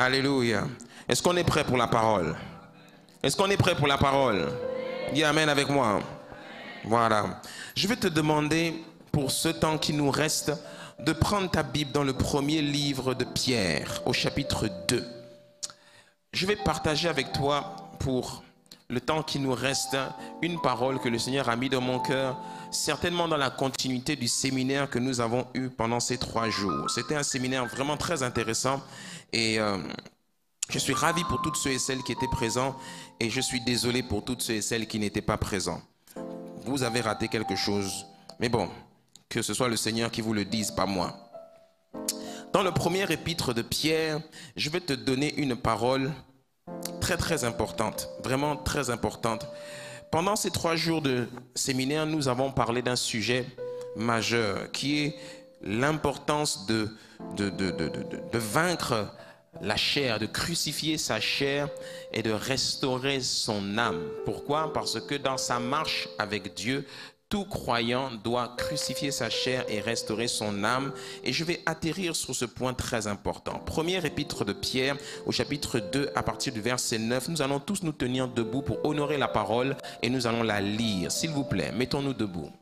Alléluia. Est-ce qu'on est prêt pour la parole? Est-ce qu'on est prêt pour la parole? Dis Amen avec moi. Voilà. Je vais te demander, pour ce temps qui nous reste, de prendre ta Bible dans le premier livre de Pierre, au chapitre 2. Je vais partager avec toi, pour le temps qui nous reste, une parole que le Seigneur a mis dans mon cœur, certainement dans la continuité du séminaire que nous avons eu pendant ces 3 jours. C'était un séminaire vraiment très intéressant et je suis ravi pour toutes ceux et celles qui étaient présents et je suis désolé pour toutes ceux et celles qui n'étaient pas présents. Vous avez raté quelque chose, mais bon, que ce soit le Seigneur qui vous le dise, pas moi. Dans le premier épître de Pierre, je vais te donner une parole très importante, vraiment très importante. Pendant ces 3 jours de séminaire, nous avons parlé d'un sujet majeur qui est l'importance de vaincre la chair, de crucifier sa chair et de restaurer son âme. Pourquoi? Parce que dans sa marche avec Dieu, tout croyant doit crucifier sa chair et restaurer son âme. Et je vais atterrir sur ce point très important. Première épître de Pierre, au chapitre 2, à partir du verset 9. Nous allons tous nous tenir debout pour honorer la parole et nous allons la lire. S'il vous plaît, mettons-nous debout.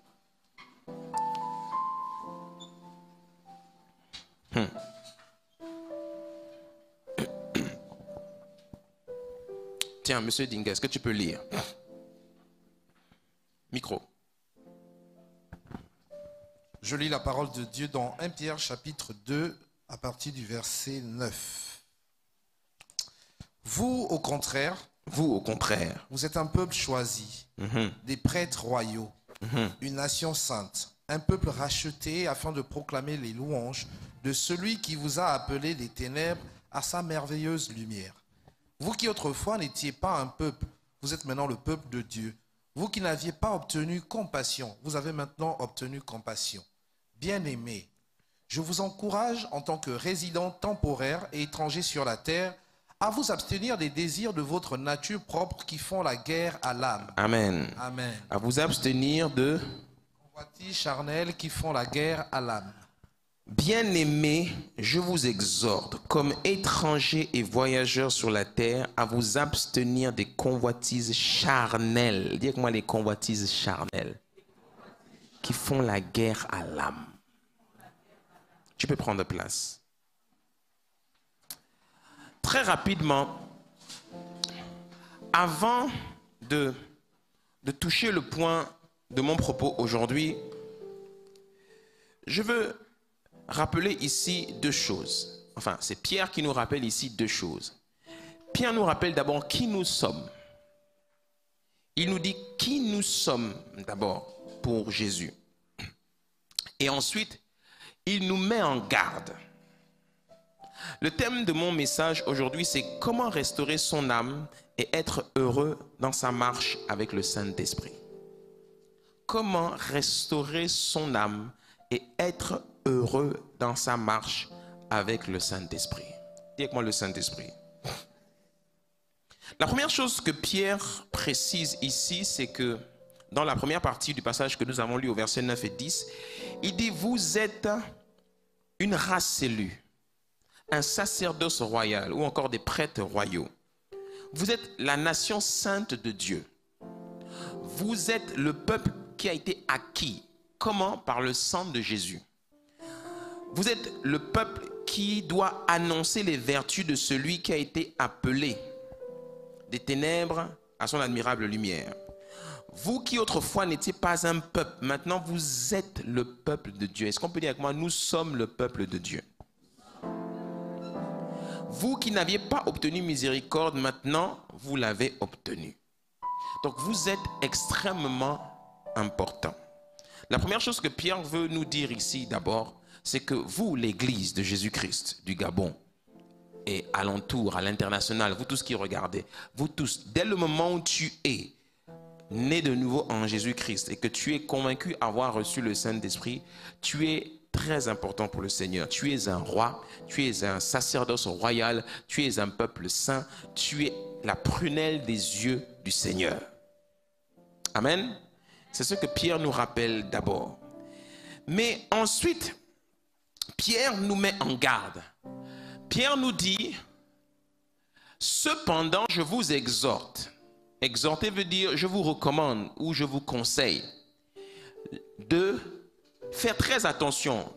Tiens, monsieur Dingue, est-ce que tu peux lire? Micro. Je lis la parole de Dieu dans 1 Pierre chapitre 2 à partir du verset 9. Vous, au contraire, vous êtes un peuple choisi, des prêtres royaux, une nation sainte, un peuple racheté afin de proclamer les louanges de celui qui vous a appelé des ténèbres à sa merveilleuse lumière. Vous qui autrefois n'étiez pas un peuple, vous êtes maintenant le peuple de Dieu. Vous qui n'aviez pas obtenu compassion, vous avez maintenant obtenu compassion. Bien-aimés, je vous encourage en tant que résidents temporaires et étrangers sur la terre à vous abstenir des désirs de votre nature propre qui font la guerre à l'âme. Amen. Amen. À vous abstenir de convoitises charnelles qui font la guerre à l'âme. Bien-aimés, je vous exhorte, comme étrangers et voyageurs sur la terre, à vous abstenir des convoitises charnelles. Dis avec moi les convoitises charnelles qui font la guerre à l'âme. Tu peux prendre place. Très rapidement, avant de toucher le point de mon propos aujourd'hui, je veux rappeler ici 2 choses. Enfin, c'est Pierre qui nous rappelle ici 2 choses. Pierre nous rappelle d'abord qui nous sommes. Il nous dit qui nous sommes d'abord pour Jésus. Et ensuite, il nous met en garde. Le thème de mon message aujourd'hui, c'est comment restaurer son âme et être heureux dans sa marche avec le Saint-Esprit. Comment restaurer son âme et être heureux dans sa marche avec le Saint-Esprit. Dis avec moi le Saint-Esprit. La première chose que Pierre précise ici, c'est que dans la première partie du passage que nous avons lu au verset 9 et 10, il dit: vous êtes une race élue, un sacerdoce royal ou encore des prêtres royaux. Vous êtes la nation sainte de Dieu. Vous êtes le peuple qui a été acquis. Comment? Par le sang de Jésus. Vous êtes le peuple qui doit annoncer les vertus de celui qui a été appelé des ténèbres à son admirable lumière. Vous qui autrefois n'étiez pas un peuple, maintenant vous êtes le peuple de Dieu. Est-ce qu'on peut dire avec moi, nous sommes le peuple de Dieu? Vous qui n'aviez pas obtenu miséricorde, maintenant vous l'avez obtenu. Donc vous êtes extrêmement important. La première chose que Pierre veut nous dire ici d'abord, c'est que vous, l'église de Jésus-Christ du Gabon et alentour, à l'international, vous tous qui regardez, vous tous, dès le moment où tu es né de nouveau en Jésus-Christ et que tu es convaincu avoir reçu le Saint-Esprit, tu es très important pour le Seigneur. Tu es un roi, tu es un sacerdoce royal, tu es un peuple saint, tu es la prunelle des yeux du Seigneur. Amen. C'est ce que Pierre nous rappelle d'abord. Mais ensuite, Pierre nous met en garde. Pierre nous dit, Cependant, je vous exhorte. Exhorter veut dire je vous recommande ou je vous conseille de faire très attention.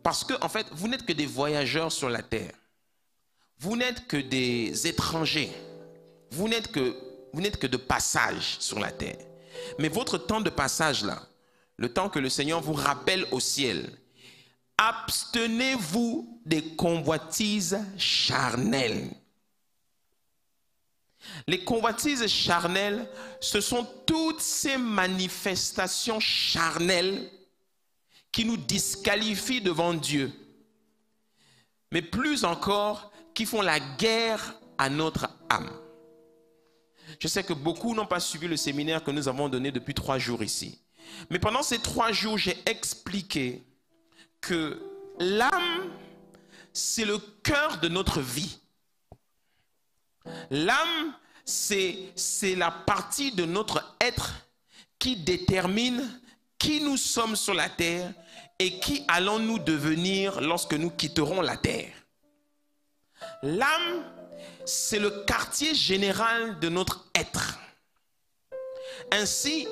Parce que, en fait, vous n'êtes que des voyageurs sur la terre. Vous n'êtes que des étrangers. Vous n'êtes que de passage sur la terre. Mais votre temps de passage là, le temps que le Seigneur vous rappelle au ciel, abstenez-vous des convoitises charnelles. Les convoitises charnelles, ce sont toutes ces manifestations charnelles qui nous disqualifient devant Dieu. Mais plus encore, qui font la guerre à notre âme. Je sais que beaucoup n'ont pas suivi le séminaire que nous avons donné depuis 3 jours ici. Mais pendant ces 3 jours, j'ai expliqué que l'âme, c'est le cœur de notre vie. L'âme, c'est la partie de notre être qui détermine qui nous sommes sur la terre et qui allons-nous devenir lorsque nous quitterons la terre. L'âme, c'est le quartier général de notre être. Ainsi,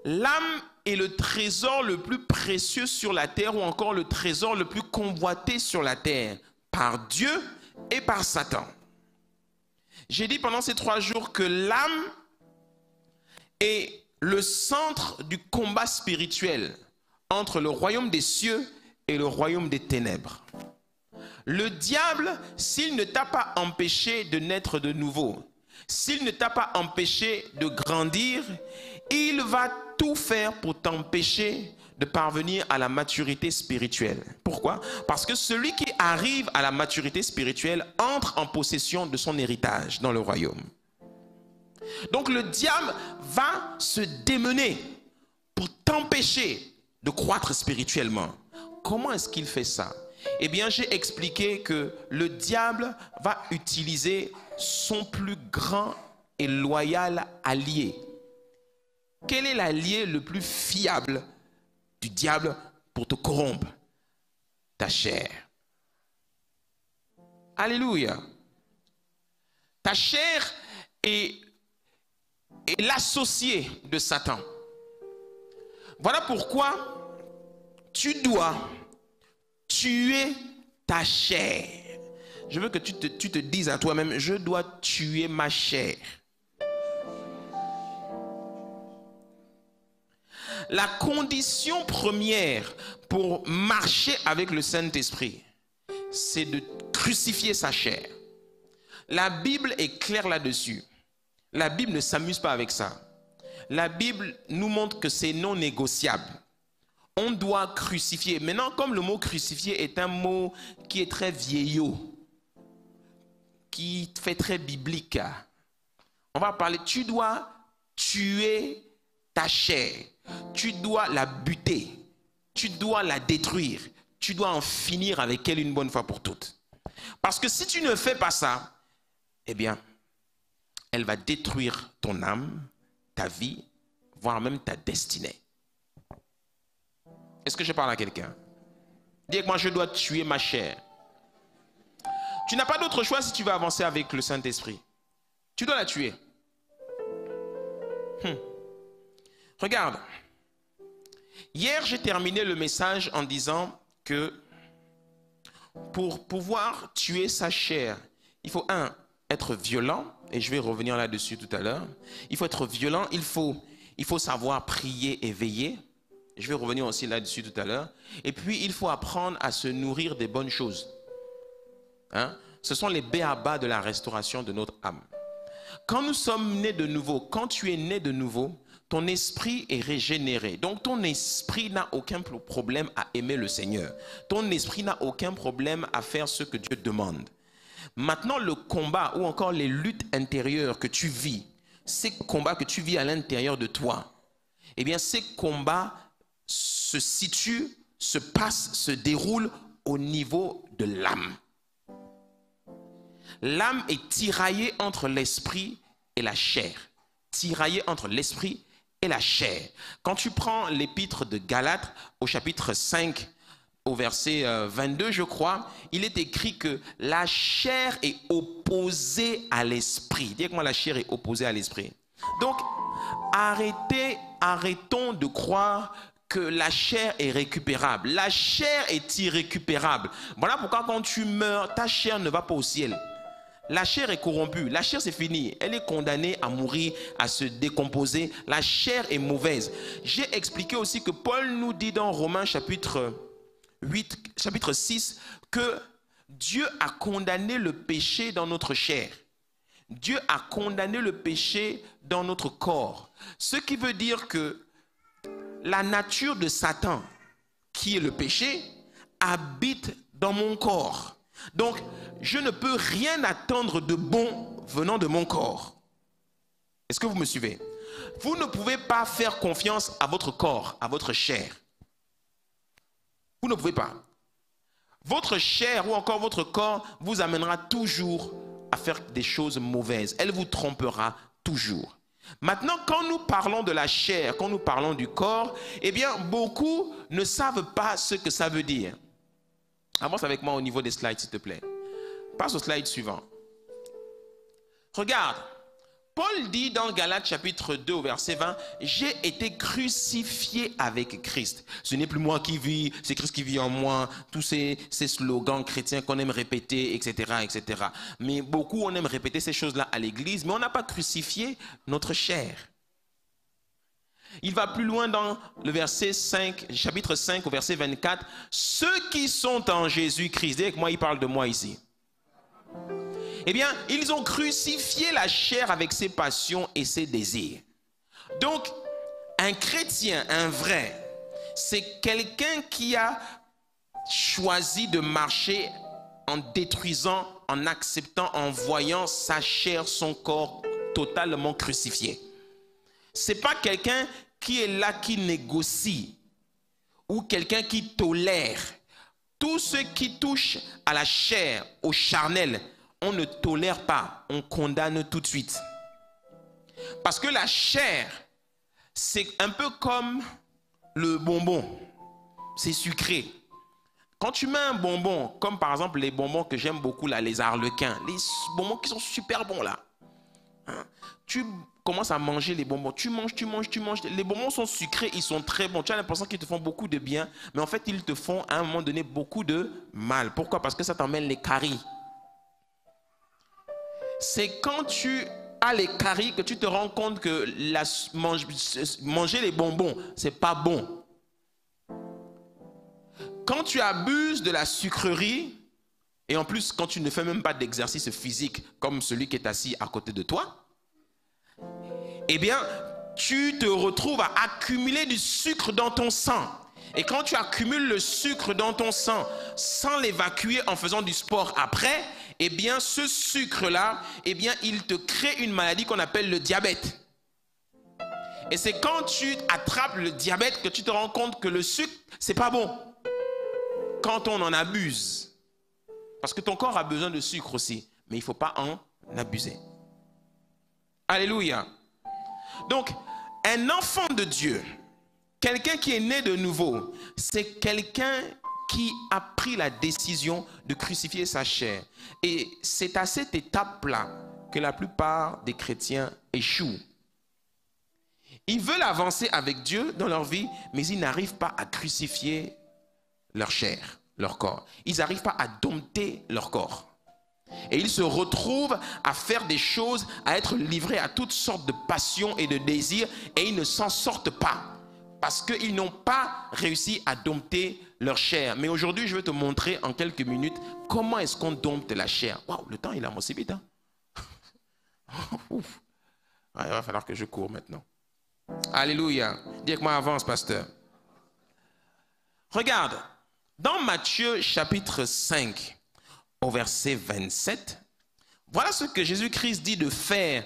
l'âme est le trésor le plus précieux sur la terre ou encore le trésor le plus convoité sur la terre par Dieu et par Satan. J'ai dit pendant ces 3 jours que l'âme est le centre du combat spirituel entre le royaume des cieux et le royaume des ténèbres. Le diable, s'il ne t'a pas empêché de naître de nouveau, s'il ne t'a pas empêché de grandir, il va tout faire pour t'empêcher de parvenir à la maturité spirituelle. Pourquoi? Parce que celui qui arrive à la maturité spirituelle entre en possession de son héritage dans le royaume. Donc le diable va se démener pour t'empêcher de croître spirituellement. Comment est-ce qu'il fait ça? Eh bien, j'ai expliqué que le diable va utiliser son plus grand et loyal allié. Quel est l'allié le plus fiable du diable pour te corrompre? Ta chair. Alléluia. Ta chair est l'associé de Satan. Voilà pourquoi tu dois tuer ta chair. Je veux que tu te dises à toi-même, je dois tuer ma chair. La condition première pour marcher avec le Saint-Esprit, c'est de crucifier sa chair. La Bible est claire là-dessus. La Bible ne s'amuse pas avec ça. La Bible nous montre que c'est non négociable. On doit crucifier. Maintenant, comme le mot crucifier est un mot qui est très vieillot, qui fait très biblique, on va parler, tu dois tuer ta chair. Tu dois la buter. Tu dois la détruire. Tu dois en finir avec elle une bonne fois pour toutes. Parce que si tu ne fais pas ça, eh bien, elle va détruire ton âme, ta vie, voire même ta destinée. Est-ce que je parle à quelqu'un? Dis avec moi, je dois tuer ma chair. Tu n'as pas d'autre choix si tu veux avancer avec le Saint-Esprit. Tu dois la tuer. Regarde. Hier, j'ai terminé le message en disant que pour pouvoir tuer sa chair, il faut être violent, et je vais revenir là-dessus tout à l'heure. Il faut être violent, il faut savoir prier et veiller. Je vais revenir aussi là-dessus tout à l'heure. Et puis, il faut apprendre à se nourrir des bonnes choses. Ce sont les b.a.-ba de la restauration de notre âme. Quand nous sommes nés de nouveau, quand tu es né de nouveau, ton esprit est régénéré. Donc, ton esprit n'a aucun problème à aimer le Seigneur. Ton esprit n'a aucun problème à faire ce que Dieu demande. Maintenant, le combat ou encore les luttes intérieures que tu vis, ces combats que tu vis à l'intérieur de toi, eh bien, ces combats se situent, se passent, se déroulent au niveau de l'âme. L'âme est tiraillée entre l'esprit et la chair. Tiraillée entre l'esprit et la chair. Quand tu prends l'épître de Galates au chapitre 5, au verset 22, je crois, il est écrit que la chair est opposée à l'esprit. Dis avec moi, la chair est opposée à l'esprit. Donc, arrêtons de croire que la chair est récupérable. La chair est irrécupérable. Voilà pourquoi quand tu meurs, ta chair ne va pas au ciel. La chair est corrompue. La chair, c'est fini. Elle est condamnée à mourir, à se décomposer. La chair est mauvaise. J'ai expliqué aussi que Paul nous dit dans Romains chapitre 6, que Dieu a condamné le péché dans notre chair. Dieu a condamné le péché dans notre corps. Ce qui veut dire que la nature de Satan, qui est le péché, habite dans mon corps. Donc, je ne peux rien attendre de bon venant de mon corps. Est-ce que vous me suivez? Vous ne pouvez pas faire confiance à votre corps, à votre chair. Vous ne pouvez pas. Votre chair ou encore votre corps vous amènera toujours à faire des choses mauvaises. Elle vous trompera toujours. Maintenant, quand nous parlons de la chair, quand nous parlons du corps, eh bien, beaucoup ne savent pas ce que ça veut dire. Avance avec moi au niveau des slides, s'il te plaît. Passe au slide suivant. Regarde. Paul dit dans Galates chapitre 2 au verset 20, « J'ai été crucifié avec Christ. Ce n'est plus moi qui vis, c'est Christ qui vit en moi. » Tous ces slogans chrétiens qu'on aime répéter, etc., etc. Mais beaucoup, on aime répéter ces choses-là à l'église, mais on n'a pas crucifié notre chair. Il va plus loin dans le verset 5, chapitre 5 au verset 24. « Ceux qui sont en Jésus-Christ, avec moi, il parle de moi ici. Eh bien, ils ont crucifié la chair avec ses passions et ses désirs. » Donc, un chrétien, un vrai, c'est quelqu'un qui a choisi de marcher en détruisant, en acceptant, en voyant sa chair, son corps totalement crucifié. Ce n'est pas quelqu'un qui est là, qui négocie, ou quelqu'un qui tolère. Tout ce qui touche à la chair, au charnel, on ne tolère pas, on condamne tout de suite. Parce que la chair, c'est un peu comme le bonbon. C'est sucré. Quand tu mets un bonbon, comme par exemple les bonbons que j'aime beaucoup, là, les arlequins, les bonbons qui sont super bons là. Hein? Tu commences à manger les bonbons, tu manges. Les bonbons sont sucrés, ils sont très bons. Tu as l'impression qu'ils te font beaucoup de bien, mais en fait, ils te font à un moment donné beaucoup de mal. Pourquoi? Parce que ça t'emmène les caries. C'est quand tu as les caries que tu te rends compte que manger les bonbons, c'est pas bon. Quand tu abuses de la sucrerie, et en plus quand tu ne fais même pas d'exercice physique comme celui qui est assis à côté de toi, eh bien, tu te retrouves à accumuler du sucre dans ton sang. Et quand tu accumules le sucre dans ton sang sans l'évacuer en faisant du sport après, eh bien, ce sucre-là, eh bien, il te crée une maladie qu'on appelle le diabète. Et c'est quand tu attrapes le diabète que tu te rends compte que le sucre, c'est pas bon. Quand on en abuse. Parce que ton corps a besoin de sucre aussi. Mais il ne faut pas en abuser. Alléluia. Donc, un enfant de Dieu, quelqu'un qui est né de nouveau, c'est quelqu'un qui a pris la décision de crucifier sa chair. Et c'est à cette étape-là que la plupart des chrétiens échouent. Ils veulent avancer avec Dieu dans leur vie, mais ils n'arrivent pas à crucifier leur chair, leur corps. Ils n'arrivent pas à dompter leur corps. Et ils se retrouvent à faire des choses, à être livrés à toutes sortes de passions et de désirs, et ils ne s'en sortent pas. Parce qu'ils n'ont pas réussi à dompter leur chair. Mais aujourd'hui, je vais te montrer en quelques minutes comment est-ce qu'on dompte la chair. Waouh, le temps il avance vite. Hein? Ouf. Ouais, il va falloir que je cours maintenant. Alléluia. Dis avec moi, avance, pasteur. Regarde, dans Matthieu chapitre 5, au verset 27, voilà ce que Jésus-Christ dit de faire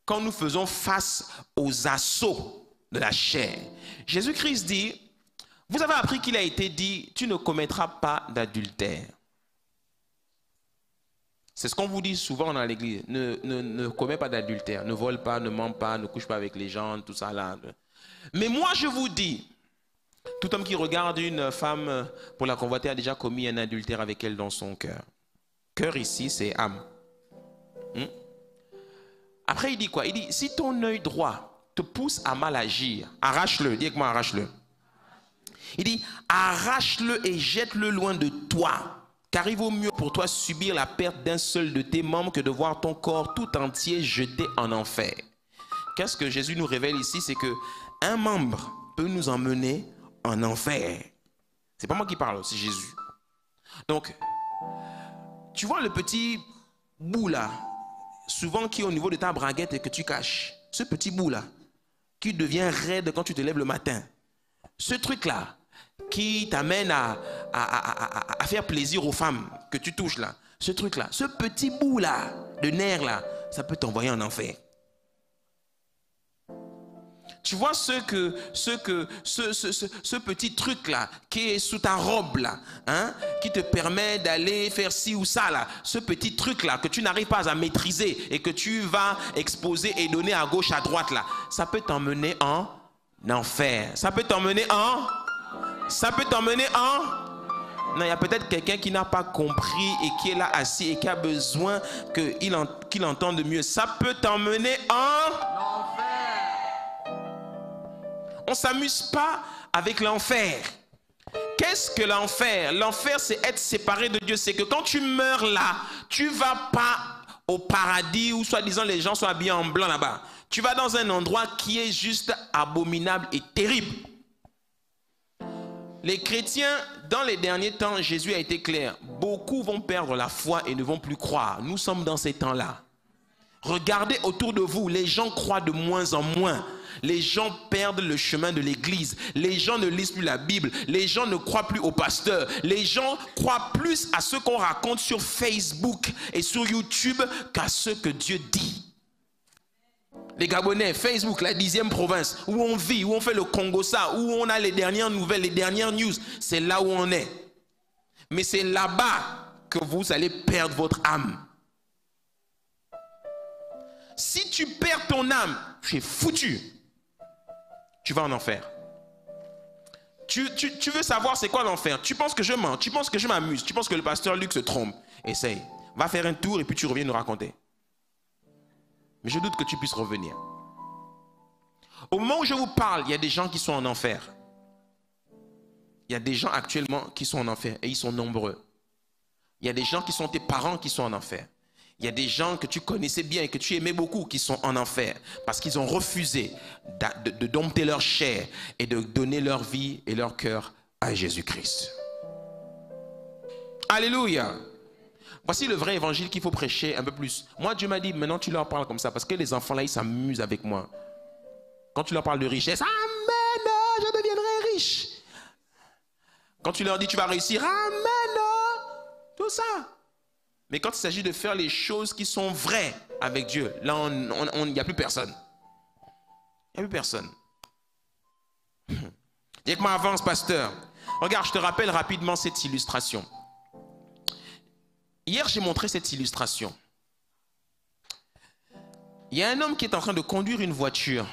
quand nous faisons face aux assauts de la chair. Jésus-Christ dit, vous avez appris qu'il a été dit, tu ne commettras pas d'adultère. C'est ce qu'on vous dit souvent dans l'église. Ne commets pas d'adultère, ne vole pas, ne ment pas, ne couche pas avec les gens, tout ça là. Mais moi je vous dis Tout homme qui regarde une femme pour la convoiter a déjà commis un adultère avec elle dans son cœur. Cœur ici, c'est âme. Après, il dit quoi? Il dit, si ton œil droit te pousse à mal agir, arrache-le. Dis avec moi, arrache-le. Il dit, arrache-le et jette-le loin de toi. Car il vaut mieux pour toi subir la perte d'un seul de tes membres que de voir ton corps tout entier jeté en enfer. Qu'est-ce que Jésus nous révèle ici? C'est que un membre peut nous emmener en enfer. C'est pas moi qui parle, c'est Jésus. Donc, tu vois le petit bout là, souvent qui est au niveau de ta braguette et que tu caches. Ce petit bout là, qui devient raide quand tu te lèves le matin. Ce truc là, qui t'amène à faire plaisir aux femmes que tu touches là. Ce truc là, ce petit bout là, de nerf là, ça peut t'envoyer en enfer. Tu vois ce petit truc là qui est sous ta robe là, hein, qui te permet d'aller faire ci ou ça là, ce petit truc là que tu n'arrives pas à maîtriser et que tu vas exposer et donner à gauche à droite là, ça peut t'emmener en enfer. Ça peut t'emmener en... Non, il y a peut-être quelqu'un qui n'a pas compris et qui est là assis et qui a besoin qu'il entende mieux. Ça peut t'emmener en... On ne s'amuse pas avec l'enfer. Qu'est-ce que l'enfer? L'enfer, c'est être séparé de Dieu. C'est que quand tu meurs là, tu ne vas pas au paradis où soi-disant les gens sont habillés en blanc là-bas. Tu vas dans un endroit qui est juste abominable et terrible. Les chrétiens, dans les derniers temps, Jésus a été clair. Beaucoup vont perdre la foi et ne vont plus croire. Nous sommes dans ces temps-là. Regardez autour de vous, les gens croient de moins en moins. Les gens perdent le chemin de l'église. Les gens ne lisent plus la Bible. Les gens ne croient plus au pasteur. Les gens croient plus à ce qu'on raconte sur Facebook et sur YouTube qu'à ce que Dieu dit. Les Gabonais, Facebook, la 10e province, où on vit, où on fait le Congo-ça, où on a les dernières nouvelles, les dernières news, c'est là où on est. Mais c'est là-bas que vous allez perdre votre âme. Si tu perds ton âme, tu es foutu. Tu vas en enfer. Tu veux savoir c'est quoi l'enfer? Tu penses que je mens, tu penses que je m'amuse, tu penses que le pasteur Luc se trompe. Essaye. Va faire un tour et puis tu reviens nous raconter. Mais je doute que tu puisses revenir. Au moment où je vous parle, il y a des gens qui sont en enfer. Il y a des gens actuellement qui sont en enfer et ils sont nombreux. Il y a des gens qui sont tes parents qui sont en enfer. Il y a des gens que tu connaissais bien et que tu aimais beaucoup qui sont en enfer parce qu'ils ont refusé de dompter leur chair et de donner leur vie et leur cœur à Jésus-Christ. Alléluia. Voici le vrai évangile qu'il faut prêcher un peu plus. Moi, Dieu m'a dit, maintenant tu leur parles comme ça parce que les enfants là, ils s'amusent avec moi. Quand tu leur parles de richesse, amen, je deviendrai riche. Quand tu leur dis, tu vas réussir, amen, tout ça. Mais quand il s'agit de faire les choses qui sont vraies avec Dieu, là, il n'y a plus personne. Il n'y a plus personne. Dis que moi, avance, pasteur. Regarde, je te rappelle rapidement cette illustration. Hier, j'ai montré cette illustration. Il y a un homme qui est en train de conduire une voiture.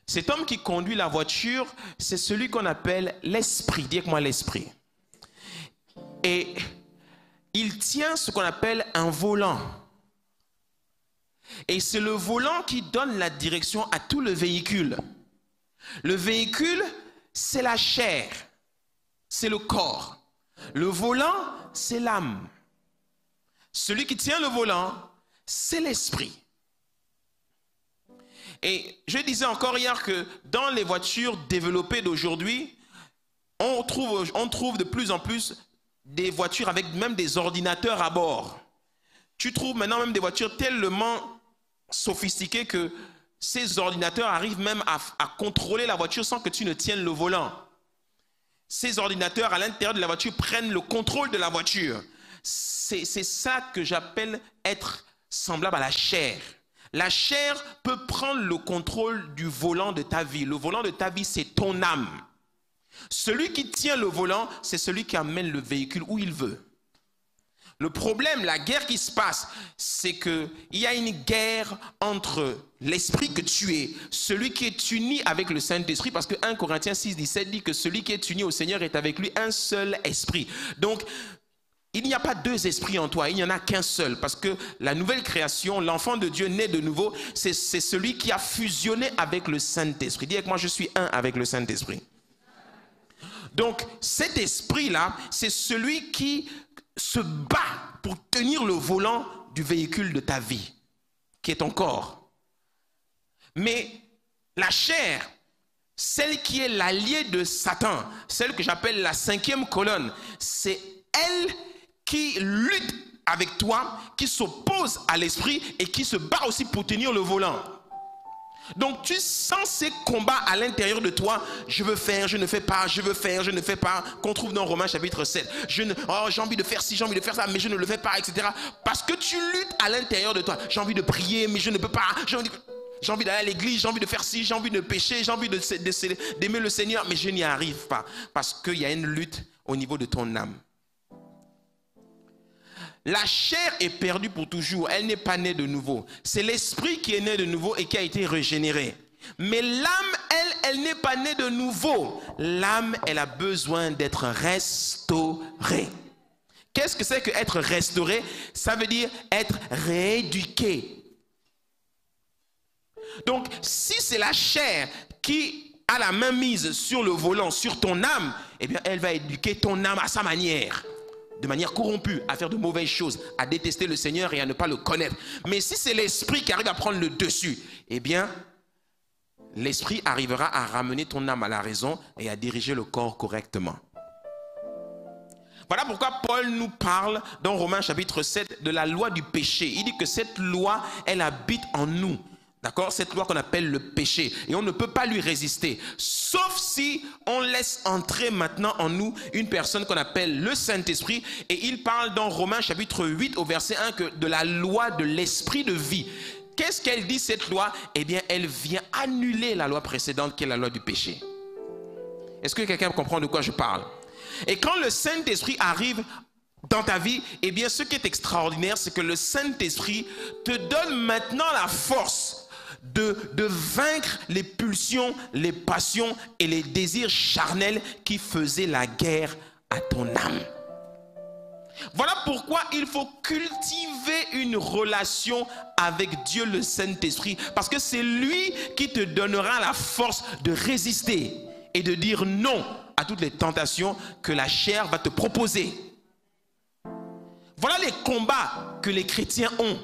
Cet homme qui conduit la voiture, c'est celui qu'on appelle l'esprit. Dis avec moi l'esprit. Et il tient ce qu'on appelle un volant. Et c'est le volant qui donne la direction à tout le véhicule. Le véhicule, c'est la chair, c'est le corps. Le volant, c'est l'âme. Celui qui tient le volant, c'est l'esprit. Et je disais encore hier que dans les voitures développées d'aujourd'hui, on trouve de plus en plus des voitures avec même des ordinateurs à bord. Tu trouves maintenant même des voitures tellement sophistiquées que ces ordinateurs arrivent même à contrôler la voiture sans que tu ne tiennes le volant. Ces ordinateurs à l'intérieur de la voiture prennent le contrôle de la voiture. C'est ça que j'appelle être semblable à la chair. La chair peut prendre le contrôle du volant de ta vie. Le volant de ta vie, c'est ton âme. Celui qui tient le volant, c'est celui qui amène le véhicule où il veut. Le problème, la guerre qui se passe, c'est qu'il y a une guerre entre l'esprit que tu es, celui qui est uni avec le Saint-Esprit, parce que 1 Corinthiens 6, 17 dit que celui qui est uni au Seigneur est avec lui un seul esprit. Donc, il n'y a pas deux esprits en toi, il n'y en a qu'un seul, parce que la nouvelle création, l'enfant de Dieu né de nouveau, c'est celui qui a fusionné avec le Saint-Esprit. Dis avec moi, je suis un avec le Saint-Esprit. Donc, cet esprit-là, c'est celui qui se bat pour tenir le volant du véhicule de ta vie, qui est ton corps. Mais la chair, celle qui est l'alliée de Satan, celle que j'appelle la 5e colonne, c'est elle qui lutte avec toi, qui s'oppose à l'esprit et qui se bat aussi pour tenir le volant. Donc tu sens ces combats à l'intérieur de toi. Je veux faire, je ne fais pas, je veux faire, je ne fais pas. Qu'on trouve dans Romains chapitre 7. J'ai envie de faire ci, j'ai envie de faire ça, mais je ne le fais pas, etc. Parce que tu luttes à l'intérieur de toi. J'ai envie de prier, mais je ne peux pas. J'ai envie d'aller à l'église, j'ai envie de faire ci, j'ai envie de pécher, j'ai envie d'aimer le Seigneur, mais je n'y arrive pas. Parce qu'il y a une lutte au niveau de ton âme. La chair est perdue pour toujours, elle n'est pas née de nouveau. C'est l'esprit qui est né de nouveau et qui a été régénéré. Mais l'âme, elle n'est pas née de nouveau. L'âme, elle a besoin d'être restaurée. Qu'est-ce que c'est que être restauré? Ça veut dire être rééduqué. Donc, si c'est la chair qui a la main mise sur le volant, sur ton âme, eh bien, elle va éduquer ton âme à sa manière. De manière corrompue, à faire de mauvaises choses, à détester le Seigneur et à ne pas le connaître. Mais si c'est l'esprit qui arrive à prendre le dessus, eh bien, l'esprit arrivera à ramener ton âme à la raison et à diriger le corps correctement. Voilà pourquoi Paul nous parle dans Romains chapitre 7 de la loi du péché. Il dit que cette loi, elle habite en nous. D'accord? Cette loi qu'on appelle le péché. Et on ne peut pas lui résister. Sauf si on laisse entrer maintenant en nous une personne qu'on appelle le Saint-Esprit. Et il parle dans Romains chapitre 8 au verset 1 que de la loi de l'esprit de vie. Qu'est-ce qu'elle dit cette loi? Eh bien, elle vient annuler la loi précédente qui est la loi du péché. Est-ce que quelqu'un comprend de quoi je parle? Et quand le Saint-Esprit arrive dans ta vie, eh bien, ce qui est extraordinaire, c'est que le Saint-Esprit te donne maintenant la force de vaincre les pulsions, les passions et les désirs charnels qui faisaient la guerre à ton âme. Voilà pourquoi il faut cultiver une relation avec Dieu le Saint-Esprit, parce que c'est lui qui te donnera la force de résister et de dire non à toutes les tentations que la chair va te proposer. Voilà les combats que les chrétiens ont.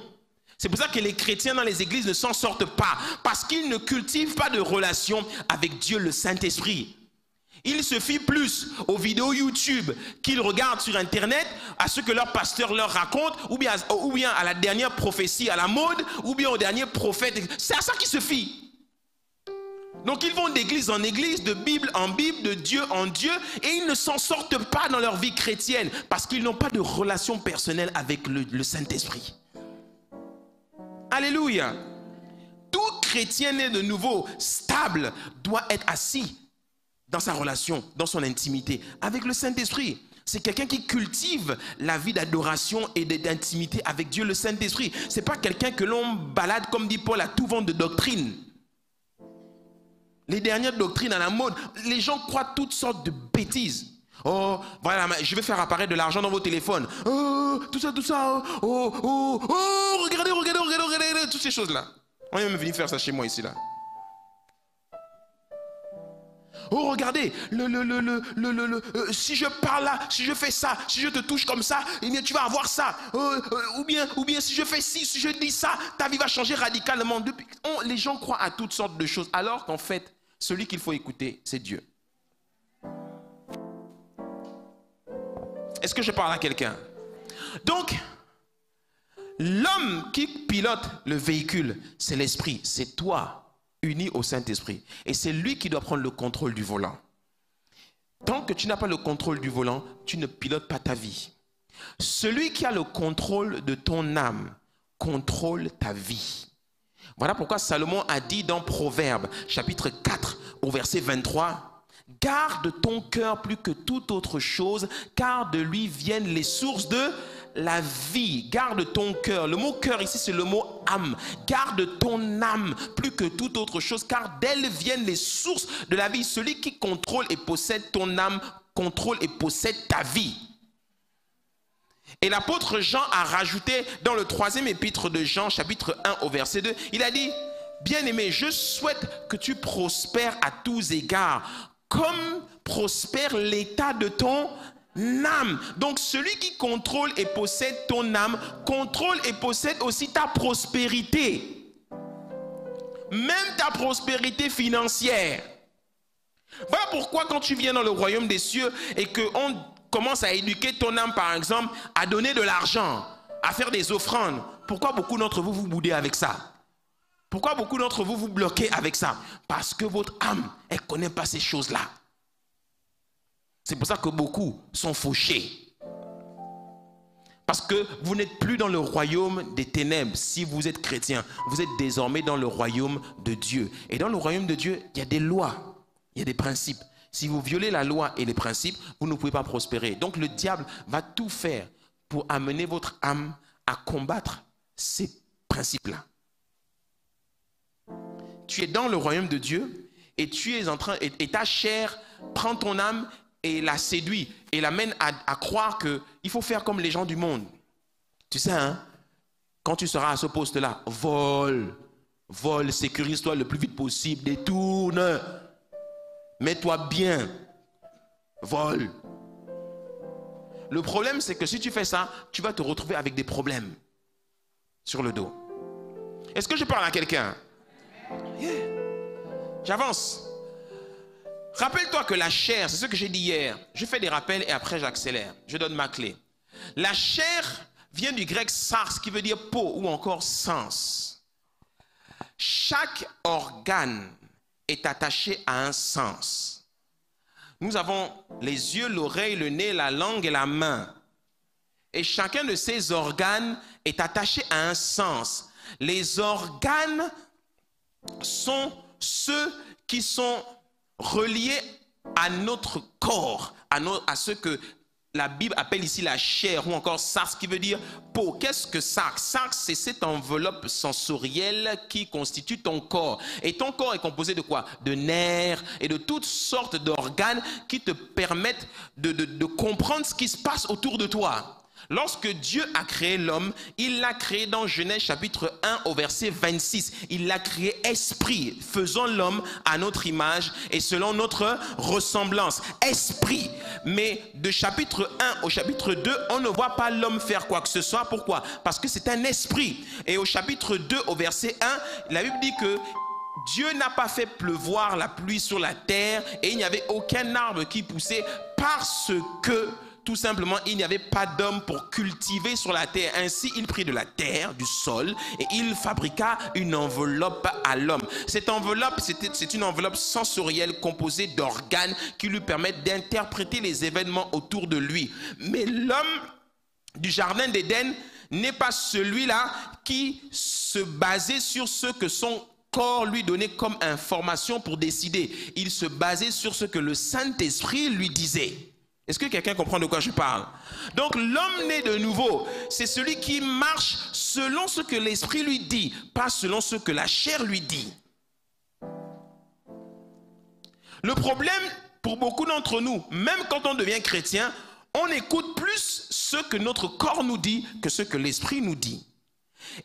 C'est pour ça que les chrétiens dans les églises ne s'en sortent pas, parce qu'ils ne cultivent pas de relation avec Dieu le Saint-Esprit. Ils se fient plus aux vidéos YouTube qu'ils regardent sur Internet, à ce que leur pasteur leur raconte, ou bien à la dernière prophétie à la mode, ou bien au dernier prophète. C'est à ça qu'ils se fient. Donc ils vont d'église en église, de Bible en Bible, de Dieu en Dieu, et ils ne s'en sortent pas dans leur vie chrétienne, parce qu'ils n'ont pas de relation personnelle avec le Saint-Esprit. Alléluia. Tout chrétien né de nouveau, stable, doit être assis dans sa relation, dans son intimité avec le Saint-Esprit. C'est quelqu'un qui cultive la vie d'adoration et d'intimité avec Dieu le Saint-Esprit. Ce n'est pas quelqu'un que l'on balade, comme dit Paul, à tout vent de doctrine. Les dernières doctrines à la mode, les gens croient toutes sortes de bêtises. Oh, voilà, je vais faire apparaître de l'argent dans vos téléphones. Oh, tout ça. Regardez, toutes ces choses-là. On est même venu faire ça chez moi ici, là. Oh, regardez, si je parle là, si je fais ça, si je te touche comme ça, eh bien, tu vas avoir ça. Ou bien si je fais ci, si je dis ça, ta vie va changer radicalement. Les gens croient à toutes sortes de choses, alors qu'en fait, celui qu'il faut écouter, c'est Dieu. Est-ce que je parle à quelqu'un? Donc, l'homme qui pilote le véhicule, c'est l'esprit, c'est toi, uni au Saint-Esprit. Et c'est lui qui doit prendre le contrôle du volant. Tant que tu n'as pas le contrôle du volant, tu ne pilotes pas ta vie. Celui qui a le contrôle de ton âme contrôle ta vie. Voilà pourquoi Salomon a dit dans Proverbes, chapitre 4, au verset 23, Garde ton cœur plus que toute autre chose, car de lui viennent les sources de la vie. Garde ton cœur. Le mot cœur ici, c'est le mot âme. Garde ton âme plus que toute autre chose, car d'elle viennent les sources de la vie. Celui qui contrôle et possède ton âme, contrôle et possède ta vie. Et l'apôtre Jean a rajouté dans le 3e épître de Jean, chapitre 1 au verset 2, il a dit, bien-aimé, je souhaite que tu prospères à tous égards, comme prospère l'état de ton âme. Donc celui qui contrôle et possède ton âme, contrôle et possède aussi ta prospérité. Même ta prospérité financière. Voilà pourquoi quand tu viens dans le royaume des cieux et qu'on commence à éduquer ton âme, par exemple, à donner de l'argent, à faire des offrandes, pourquoi beaucoup d'entre vous vous boudez avec ça? Pourquoi beaucoup d'entre vous vous bloquez avec ça? Parce que votre âme, elle ne connaît pas ces choses-là. C'est pour ça que beaucoup sont fauchés. Parce que vous n'êtes plus dans le royaume des ténèbres. Si vous êtes chrétien, vous êtes désormais dans le royaume de Dieu. Et dans le royaume de Dieu, il y a des lois, il y a des principes. Si vous violez la loi et les principes, vous ne pouvez pas prospérer. Donc le diable va tout faire pour amener votre âme à combattre ces principes-là. Tu es dans le royaume de Dieu et tu es en train, et ta chair prend ton âme et la séduit et l'amène à croire qu'il faut faire comme les gens du monde. Tu sais, hein, quand tu seras à ce poste-là, vole, sécurise-toi le plus vite possible, détourne, mets-toi bien, vole. Le problème, c'est que si tu fais ça, tu vas te retrouver avec des problèmes sur le dos. Est-ce que je parle à quelqu'un? Yeah. J'avance. Rappelle-toi que la chair, c'est ce que j'ai dit hier. Je fais des rappels et après j'accélère. Je donne ma clé. La chair vient du grec sars qui veut dire peau ou encore sens. Chaque organe est attaché à un sens. Nous avons les yeux, l'oreille, le nez, la langue et la main. Et chacun de ces organes est attaché à un sens. Les organes sont ceux qui sont reliés à notre corps, à ce que la Bible appelle ici la chair ou encore sarx qui veut dire peau. Qu'est-ce que sarx? Sarx, c'est cette enveloppe sensorielle qui constitue ton corps. Et ton corps est composé de quoi? De nerfs et de toutes sortes d'organes qui te permettent de comprendre ce qui se passe autour de toi. Lorsque Dieu a créé l'homme, il l'a créé dans Genèse chapitre 1 au verset 26. Il l'a créé esprit, faisant l'homme à notre image et selon notre ressemblance. Esprit. Mais de chapitre 1 au chapitre 2, on ne voit pas l'homme faire quoi que ce soit. Pourquoi? Parce que c'est un esprit. Et au chapitre 2 au verset 1, la Bible dit que Dieu n'a pas fait pleuvoir la pluie sur la terre et il n'y avait aucun arbre qui poussait parce que tout simplement, il n'y avait pas d'homme pour cultiver sur la terre. Ainsi, il prit de la terre, du sol, et il fabriqua une enveloppe à l'homme. Cette enveloppe, c'est une enveloppe sensorielle composée d'organes qui lui permettent d'interpréter les événements autour de lui. Mais l'homme du jardin d'Éden n'est pas celui-là qui se basait sur ce que son corps lui donnait comme information pour décider. Il se basait sur ce que le Saint-Esprit lui disait. Est-ce que quelqu'un comprend de quoi je parle? Donc l'homme né de nouveau, c'est celui qui marche selon ce que l'esprit lui dit, pas selon ce que la chair lui dit. Le problème pour beaucoup d'entre nous, même quand on devient chrétien, on écoute plus ce que notre corps nous dit que ce que l'esprit nous dit.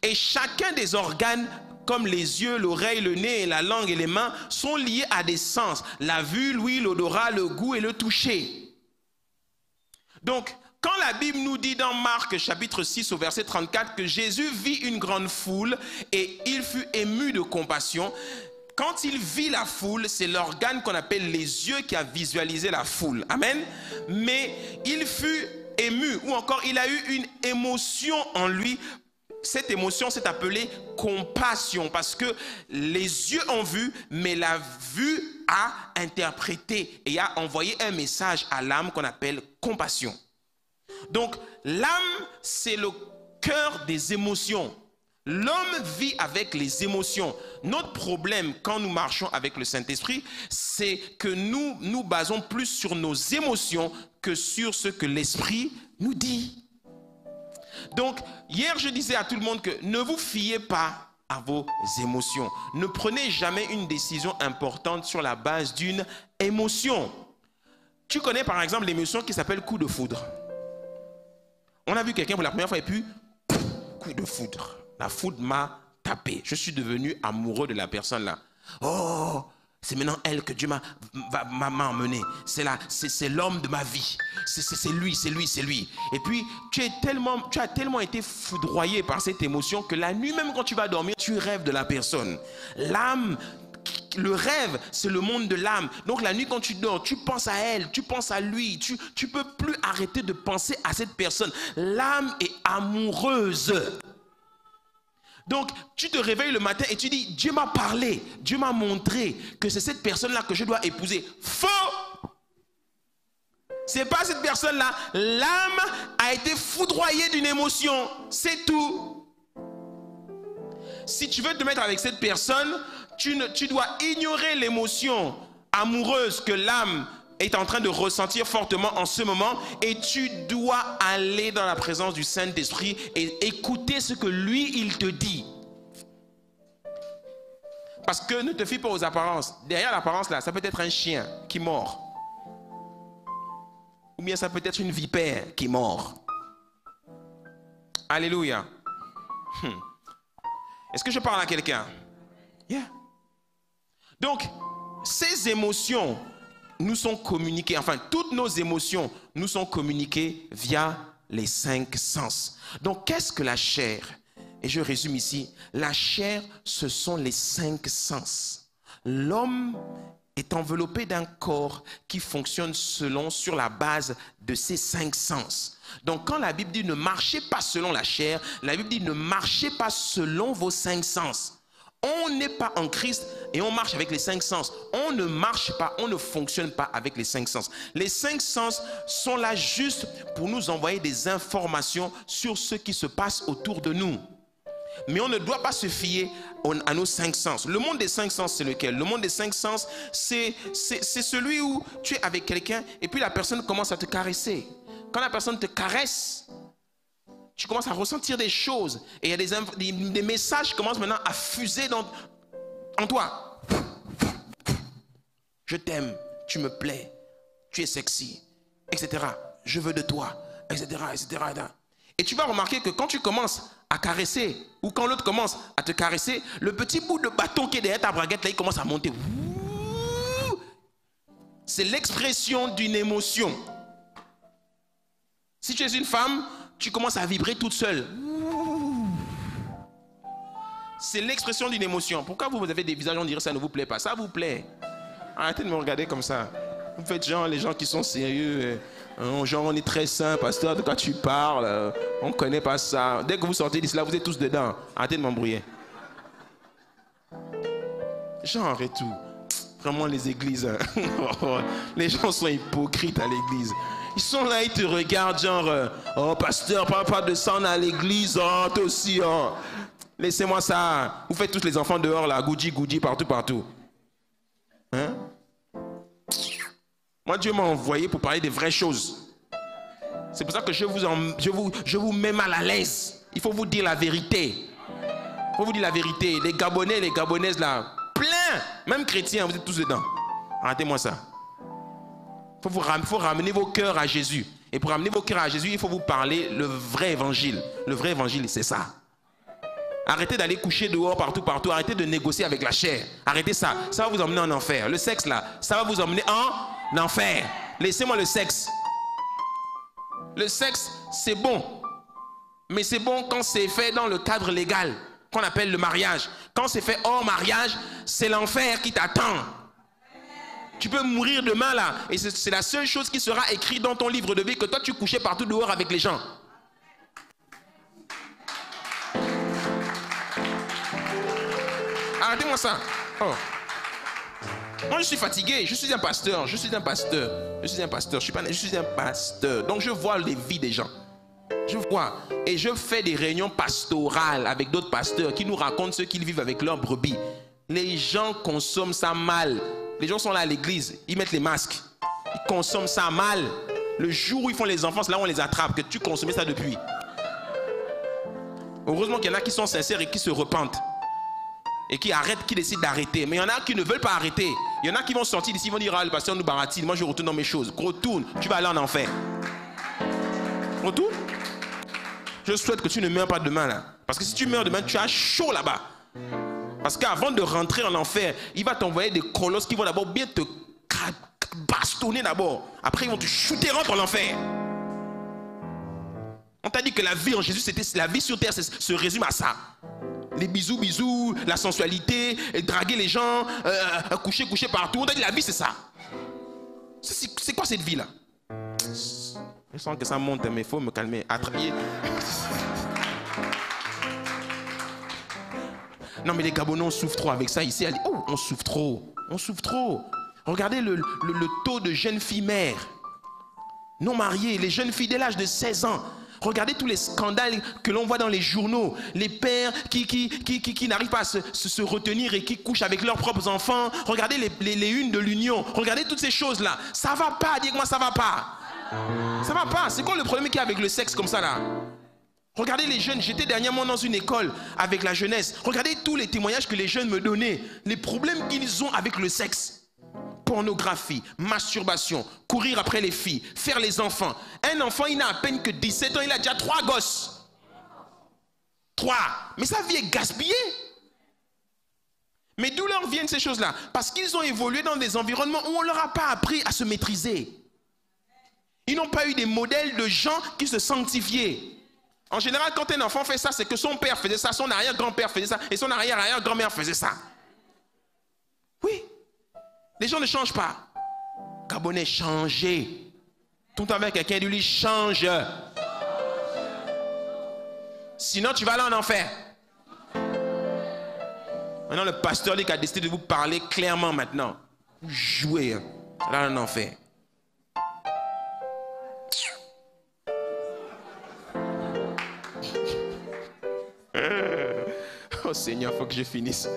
Et chacun des organes, comme les yeux, l'oreille, le nez, la langue et les mains, sont liés à des sens. La vue, l'ouïe, l'odorat, le goût et le toucher. Donc, quand la Bible nous dit dans Marc chapitre 6 au verset 34 que Jésus vit une grande foule et il fut ému de compassion, quand il vit la foule, c'est l'organe qu'on appelle les yeux qui a visualisé la foule. Amen. Mais il fut ému ou encore il a eu une émotion en lui. Cette émotion s'est appelée compassion parce que les yeux ont vu, mais la vue a interprété et a envoyé un message à l'âme qu'on appelle compassion. Donc l'âme, c'est le cœur des émotions. L'homme vit avec les émotions. Notre problème quand nous marchons avec le Saint-Esprit, c'est que nous nous basons plus sur nos émotions que sur ce que l'Esprit nous dit. Donc, hier, je disais à tout le monde que ne vous fiez pas à vos émotions. Ne prenez jamais une décision importante sur la base d'une émotion. Tu connais par exemple l'émotion qui s'appelle coup de foudre. On a vu quelqu'un pour la première fois et puis, coup de foudre. La foudre m'a tapé. Je suis devenu amoureux de la personne là. Oh, c'est maintenant elle que Dieu m'a emmené. C'est l'homme de ma vie. C'est lui. Et puis, tu as tellement été foudroyé par cette émotion que la nuit, même quand tu vas dormir, tu rêves de la personne. L'âme, le rêve, c'est le monde de l'âme. Donc la nuit, quand tu dors, tu penses à elle, tu penses à lui. Tu peux plus arrêter de penser à cette personne. L'âme est amoureuse. Donc, tu te réveilles le matin et tu dis, Dieu m'a parlé, Dieu m'a montré que c'est cette personne-là que je dois épouser. Faux! C'est pas cette personne-là. L'âme a été foudroyée d'une émotion. C'est tout. Si tu veux te mettre avec cette personne, tu dois ignorer l'émotion amoureuse que l'âme est en train de ressentir fortement en ce moment et tu dois aller dans la présence du Saint-Esprit et écouter ce que lui, il te dit. Parce que ne te fie pas aux apparences. Derrière l'apparence là, ça peut être un chien qui mord. Ou bien ça peut être une vipère qui mord. Alléluia. Est-ce que je parle à quelqu'un? Yeah. Donc, ces émotions nous sont communiquées, enfin, toutes nos émotions nous sont communiquées via les 5 sens. Donc, qu'est-ce que la chair? Et je résume ici, la chair, ce sont les 5 sens. L'homme est enveloppé d'un corps qui fonctionne sur la base de ces 5 sens. Donc, quand la Bible dit ne marchez pas selon la chair, la Bible dit ne marchez pas selon vos 5 sens. On n'est pas en Christ et on marche avec les 5 sens. On ne marche pas, on ne fonctionne pas avec les 5 sens. Les 5 sens sont là juste pour nous envoyer des informations sur ce qui se passe autour de nous. Mais on ne doit pas se fier à nos 5 sens. Le monde des 5 sens, c'est lequel? Le monde des 5 sens, c'est celui où tu es avec quelqu'un et puis la personne commence à te caresser. Quand la personne te caresse, tu commences à ressentir des choses. Et il y a des messages qui commencent maintenant à fuser en toi. Je t'aime, tu me plais, tu es sexy, etc. Je veux de toi, etc., etc. Et tu vas remarquer que quand tu commences à caresser, ou quand l'autre commence à te caresser, le petit bout de bâton qui est derrière ta braguette, là, il commence à monter. C'est l'expression d'une émotion. Si tu es une femme, tu commences à vibrer toute seule. C'est l'expression d'une émotion. Pourquoi vous avez des visages, on dirait ça ne vous plaît pas? Ça vous plaît. Arrêtez de me regarder comme ça. Vous faites genre les gens qui sont sérieux. Genre on est très sain, pasteur, de quoi tu parles? On ne connaît pas ça. Dès que vous sortez d'ici là, vous êtes tous dedans. Arrêtez de m'embrouiller. Genre et tout. Vraiment les églises. Les gens sont hypocrites à l'église. Ils sont là, ils te regardent genre, oh pasteur, parle pas de ça à l'église, oh toi aussi, oh. Laissez-moi ça. Vous faites tous les enfants dehors là, goudi, partout. Hein? Moi, Dieu m'a envoyé pour parler des vraies choses. C'est pour ça que je vous mets mal à l'aise. Il faut vous dire la vérité. Il faut vous dire la vérité. Les Gabonais, les Gabonaises là, plein, même chrétiens, vous êtes tous dedans. Arrêtez-moi ça. Il faut ramener vos cœurs à Jésus. Et pour ramener vos cœurs à Jésus, il faut vous parler le vrai évangile. Le vrai évangile, c'est ça. Arrêtez d'aller coucher dehors partout. Arrêtez de négocier avec la chair. Arrêtez ça. Ça va vous emmener en enfer. Le sexe là, ça va vous emmener en enfer. Laissez-moi le sexe. Le sexe, c'est bon. Mais c'est bon quand c'est fait dans le cadre légal, qu'on appelle le mariage. Quand c'est fait hors mariage, c'est l'enfer qui t'attend. Tu peux mourir demain là. Et c'est la seule chose qui sera écrite dans ton livre de vie, que toi tu couchais partout dehors avec les gens. Arrêtez-moi ça. Oh. Moi je suis fatigué. Je suis un pasteur. Je suis un pasteur. Donc je vois les vies des gens. Je vois. Et je fais des réunions pastorales avec d'autres pasteurs qui nous racontent ce qu'ils vivent avec leurs brebis. Les gens consomment ça mal. Les gens sont là à l'église, ils mettent les masques. Ils consomment ça mal. Le jour où ils font les enfants, c'est là où on les attrape, que tu consommais ça depuis. Heureusement qu'il y en a qui sont sincères et qui se repentent. Et qui arrêtent, qui décident d'arrêter. Mais il y en a qui ne veulent pas arrêter. Il y en a qui vont sortir d'ici, ils vont dire, ah, le pasteur nous baratine, moi je retourne dans mes choses. Retourne, tu vas aller en enfer. Retourne. Je souhaite que tu ne meurs pas demain là. Parce que si tu meurs demain, tu as chaud là-bas. Parce qu'avant de rentrer en enfer, il va t'envoyer des colosses qui vont d'abord bien te bastonner d'abord. Après, ils vont te shooter entre l'enfer. On t'a dit que la vie en Jésus, c'était la vie sur terre, se résume à ça. Les bisous, la sensualité, draguer les gens, coucher partout. On t'a dit la vie, c'est ça. C'est quoi cette vie-là? Je sens que ça monte, mais il faut me calmer. Attraper. Non, mais les Gabonais, on souffre trop avec ça. Ici, oh, on souffre trop. On souffre trop. Regardez le taux de jeunes filles mères, non mariées, les jeunes filles dès l'âge de 16 ans. Regardez tous les scandales que l'on voit dans les journaux. Les pères qui n'arrivent pas à se retenir et qui couchent avec leurs propres enfants. Regardez les unes de l'Union. Regardez toutes ces choses-là. Ça va pas, dis-moi, ça va pas. Ça va pas. C'est quoi le problème qu'il y a avec le sexe comme ça là? Regardez les jeunes. J'étais dernièrement dans une école avec la jeunesse. Regardez tous les témoignages que les jeunes me donnaient. Les problèmes qu'ils ont avec le sexe. Pornographie, masturbation, courir après les filles, faire les enfants. Un enfant, il n'a à peine que 17 ans, il a déjà 3 gosses. 3. Mais sa vie est gaspillée. Mais d'où leur viennent ces choses-là? Parce qu'ils ont évolué dans des environnements où on ne leur a pas appris à se maîtriser. Ils n'ont pas eu des modèles de gens qui se sanctifiaient. En général, quand un enfant fait ça, c'est que son père faisait ça, son arrière-grand-père faisait ça, et son arrière-arrière-grand-mère faisait ça. Oui. Les gens ne changent pas. Gabonais, changez. Tout avec quelqu'un, lui change. Sinon, tu vas aller en enfer. Maintenant, le pasteur dit qu'il a décidé de vous parler clairement maintenant. Vous jouez. Là, en enfer. Oh Seigneur, il faut que je finisse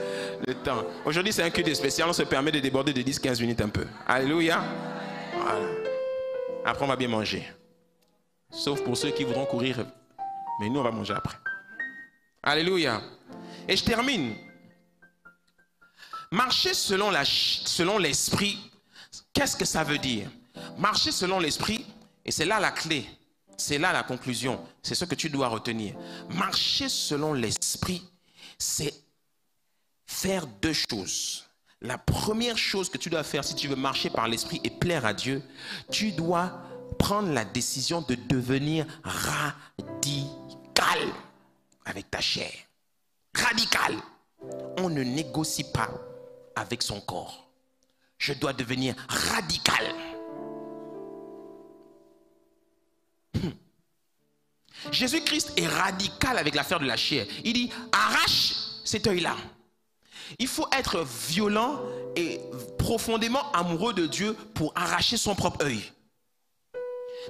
le temps. Aujourd'hui, c'est un culte spécial. On se permet de déborder de 10-15 minutes un peu. Alléluia. Voilà. Après, on va bien manger. Sauf pour ceux qui voudront courir. Mais nous, on va manger après. Alléluia. Et je termine. Marcher selon l'esprit, qu'est-ce que ça veut dire? Marcher selon l'esprit, et c'est là la clé. C'est là la conclusion. C'est ce que tu dois retenir. Marcher selon l'esprit, c'est faire 2 choses. La première chose que tu dois faire si tu veux marcher par l'esprit et plaire à Dieu, tu dois prendre la décision de devenir radical avec ta chair. Radical. On ne négocie pas avec son corps. Je dois devenir radical. Jésus-Christ est radical avec l'affaire de la chair. Il dit, arrache cet œil-là. Il faut être violent et profondément amoureux de Dieu pour arracher son propre œil.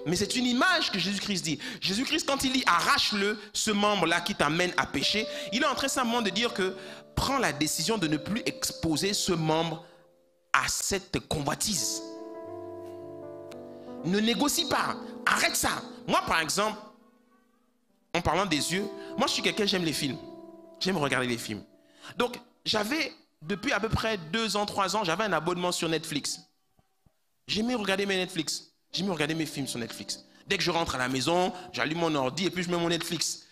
Mais c'est une image que Jésus-Christ dit. Jésus-Christ, quand il dit arrache-le, ce membre-là qui t'amène à pécher, il est en train simplement de dire que prends la décision de ne plus exposer ce membre à cette convoitise. Ne négocie pas. Arrête ça. Moi, par exemple, en parlant des yeux, moi je suis quelqu'un, j'aime les films. J'aime regarder les films. Donc, j'avais, depuis à peu près 2 ans, 3 ans, j'avais un abonnement sur Netflix. J'aimais regarder mes Netflix. J'aimais regarder mes films sur Netflix. Dès que je rentre à la maison, j'allume mon ordi et puis je mets mon Netflix.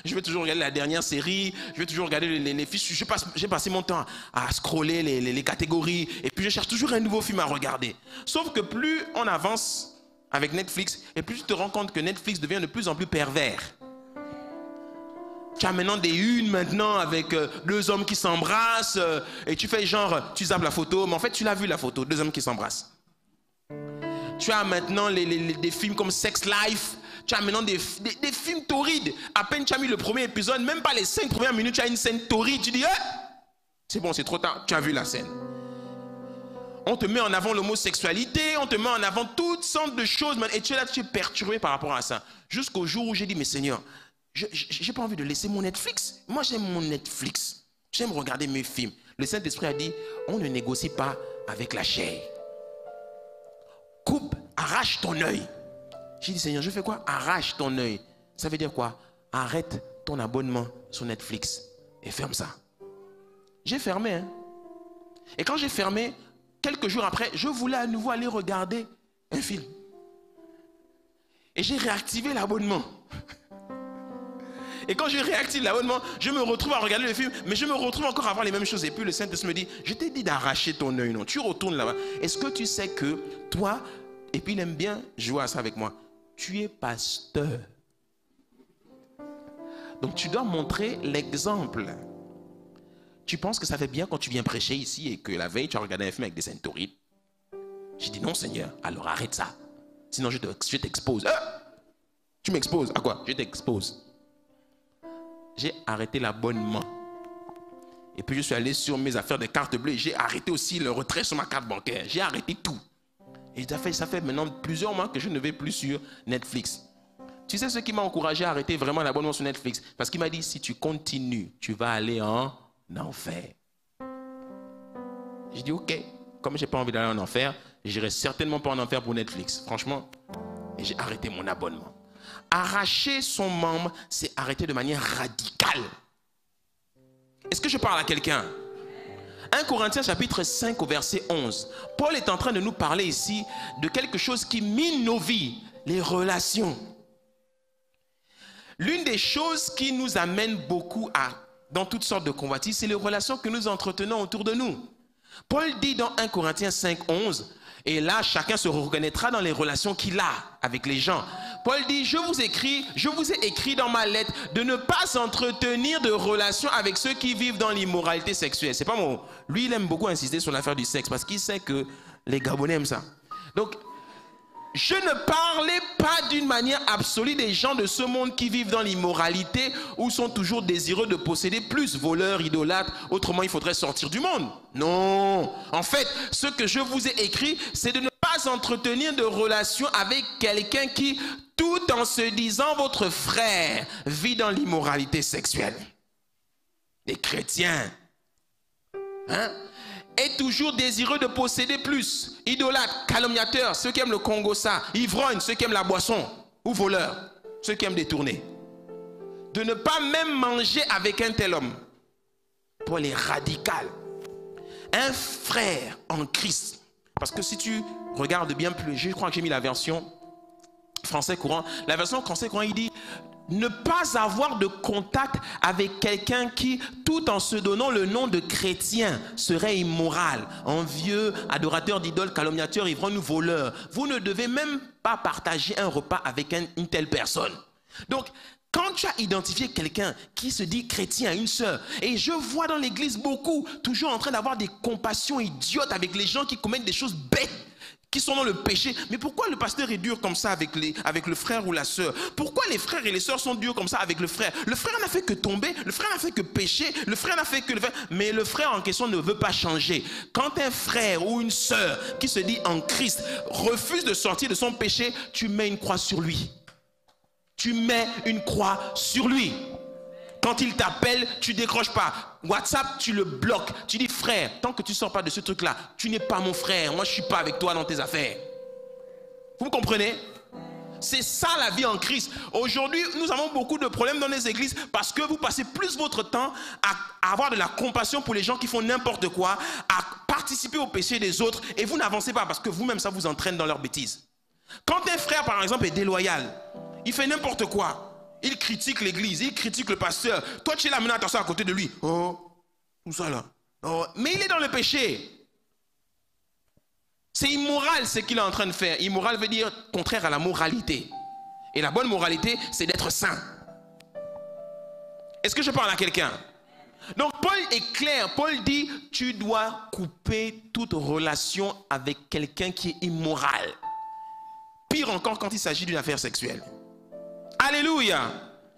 Je vais toujours regarder la dernière série, je vais toujours regarder les films. J'ai passé mon temps à scroller les catégories et puis je cherche toujours un nouveau film à regarder. Sauf que plus on avance avec Netflix et plus tu te rends compte que Netflix devient de plus en plus pervers. Tu as maintenant des unes maintenant avec 2 hommes qui s'embrassent et tu fais genre, tu zappes la photo, mais en fait tu l'as vu la photo, 2 hommes qui s'embrassent. Tu as maintenant des films comme Sex Life, tu as maintenant des films torrides. À peine tu as mis le premier épisode, même pas les 5 premières minutes, tu as une scène torride, tu dis, c'est bon, c'est trop tard, tu as vu la scène. On te met en avant l'homosexualité, on te met en avant toutes sortes de choses. Et tu es là, tu es perturbé par rapport à ça. Jusqu'au jour où j'ai dit, mais Seigneur, je n'ai pas envie de laisser mon Netflix. Moi, j'aime mon Netflix. J'aime regarder mes films. Le Saint-Esprit a dit, on ne négocie pas avec la chair. Coupe, arrache ton œil. J'ai dit, Seigneur, je fais quoi? Arrache ton œil. Ça veut dire quoi? Arrête ton abonnement sur Netflix et ferme ça. J'ai fermé. Hein? Et quand j'ai fermé, quelques jours après, je voulais à nouveau aller regarder un film. Et j'ai réactivé l'abonnement. Et quand je réactive l'abonnement, je me retrouve à regarder le film, mais je me retrouve encore à voir les mêmes choses. Et puis le Saint-Esprit me dit, je t'ai dit d'arracher ton œil, non? Tu retournes là-bas. Est-ce que tu sais que toi, et puis il aime bien jouer à ça avec moi, tu es pasteur. Donc tu dois montrer l'exemple. Tu penses que ça fait bien quand tu viens prêcher ici et que la veille tu as regardé un film avec des centaurides? J'ai dit non Seigneur, alors arrête ça. Sinon je t'expose. Tu m'exposes, à quoi? Je t'expose. J'ai arrêté l'abonnement. Et puis je suis allé sur mes affaires de carte bleue. J'ai arrêté aussi le retrait sur ma carte bancaire. J'ai arrêté tout. Et ça fait maintenant plusieurs mois que je ne vais plus sur Netflix. Tu sais ce qui m'a encouragé à arrêter vraiment l'abonnement sur Netflix? Parce qu'il m'a dit, si tu continues, tu vas aller en enfer. J'ai dit, ok, comme je n'ai pas envie d'aller en enfer, je n'irai certainement pas en enfer pour Netflix. Franchement, et j'ai arrêté mon abonnement. Arracher son membre, c'est arrêter de manière radicale. Est-ce que je parle à quelqu'un? 1 Corinthiens chapitre 5 au verset 11. Paul est en train de nous parler ici de quelque chose qui mine nos vies, les relations. L'une des choses qui nous amène beaucoup dans toutes sortes de convoitises, c'est les relations que nous entretenons autour de nous. Paul dit dans 1 Corinthiens 5, 11, et là chacun se reconnaîtra dans les relations qu'il a avec les gens. Paul dit, je vous ai écrit dans ma lettre de ne pas entretenir de relations avec ceux qui vivent dans l'immoralité sexuelle. C'est pas moi. Lui, il aime beaucoup insister sur l'affaire du sexe parce qu'il sait que les Gabonais aiment ça. Donc, je ne parlais pas d'une manière absolue des gens de ce monde qui vivent dans l'immoralité ou sont toujours désireux de posséder plus, voleurs, idolâtres, autrement il faudrait sortir du monde. Non, en fait, ce que je vous ai écrit, c'est de ne pas entretenir de relations avec quelqu'un qui, tout en se disant votre frère, vit dans l'immoralité sexuelle. Les chrétiens, hein? Est toujours désireux de posséder plus. Idolâtres, calomniateurs, ceux qui aiment le Congo ça, ivrognes, ceux qui aiment la boisson, ou voleurs, ceux qui aiment détourner. De ne pas même manger avec un tel homme. Paul est radical. Un frère en Christ. Parce que si tu regardes bien plus, je crois que j'ai mis la version français courant. La version français courant, il dit ne pas avoir de contact avec quelqu'un qui, tout en se donnant le nom de chrétien, serait immoral, envieux, adorateur d'idoles, calomniateur, ivrogne ou voleur. Vous ne devez même pas partager un repas avec une telle personne. Donc, quand tu as identifié quelqu'un qui se dit chrétien, une sœur, et je vois dans l'église beaucoup, toujours en train d'avoir des compassions idiotes avec les gens qui commettent des choses bêtes, qui sont dans le péché. Mais pourquoi le pasteur est dur comme ça avec le frère ou la sœur? Pourquoi les frères et les sœurs sont durs comme ça avec le frère? Le frère n'a fait que tomber, le frère n'a fait que pécher, le frère n'a fait que le frère. Mais le frère en question ne veut pas changer. Quand un frère ou une sœur qui se dit en Christ refuse de sortir de son péché, tu mets une croix sur lui. Tu mets une croix sur lui. Quand il t'appelle, tu décroches pas. WhatsApp, tu le bloques. Tu dis, frère, tant que tu ne sors pas de ce truc-là, tu n'es pas mon frère. Moi, je ne suis pas avec toi dans tes affaires. Vous comprenez? C'est ça la vie en Christ. Aujourd'hui, nous avons beaucoup de problèmes dans les églises parce que vous passez plus votre temps à avoir de la compassion pour les gens qui font n'importe quoi, à participer au péché des autres et vous n'avancez pas parce que vous-même, ça vous entraîne dans leurs bêtises. Quand un frère, par exemple, est déloyal, il fait n'importe quoi. Il critique l'église, il critique le pasteur. Toi, tu es là maintenant à t'asseoir à côté de lui. Oh, tout ça là. Oh. Mais il est dans le péché. C'est immoral ce qu'il est en train de faire. Immoral veut dire contraire à la moralité. Et la bonne moralité, c'est d'être saint. Est-ce que je parle à quelqu'un? Donc Paul est clair. Paul dit, tu dois couper toute relation avec quelqu'un qui est immoral. Pire encore quand il s'agit d'une affaire sexuelle. Alléluia.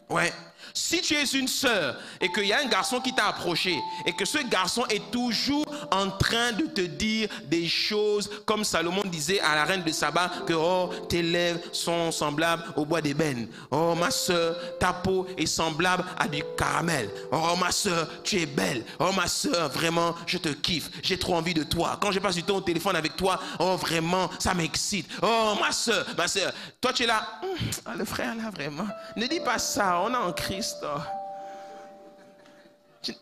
Ouais. Si tu es une sœur et qu'il y a un garçon qui t'a approché et que ce garçon est toujours en train de te dire des choses comme Salomon disait à la reine de Saba que oh, tes lèvres sont semblables au bois d'ébène. Oh ma sœur, ta peau est semblable à du caramel. Oh ma sœur, tu es belle. Oh ma sœur, vraiment, je te kiffe. J'ai trop envie de toi. Quand je passe du temps au téléphone avec toi, oh vraiment, ça m'excite. Oh ma sœur, toi tu es là. Le frère là, vraiment. Ne dis pas ça, on est en Christ.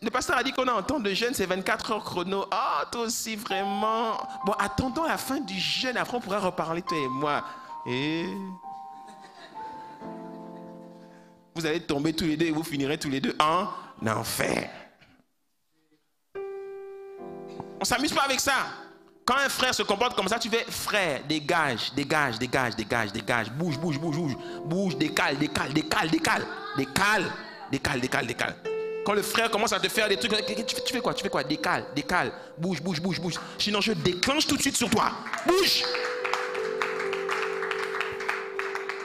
Le pasteur a dit qu'on a un temps de jeûne, c'est 24 heures chrono. Ah, toi aussi, vraiment. Bon, attendons la fin du jeûne, après on pourra reparler, toi et moi. Et vous allez tomber tous les deux et vous finirez tous les deux en enfer. On ne s'amuse pas avec ça. Quand un frère se comporte comme ça, tu fais frère, dégage, dégage, dégage, dégage, dégage, bouge, bouge, bouge, bouge, bouge, décale, décale, décale, décale, décale, décale, décale, décale. Quand le frère commence à te faire des trucs, tu fais quoi? Tu fais quoi? Décale, décale, bouge, bouge, bouge, bouge. Sinon je déclenche tout de suite sur toi. Bouge!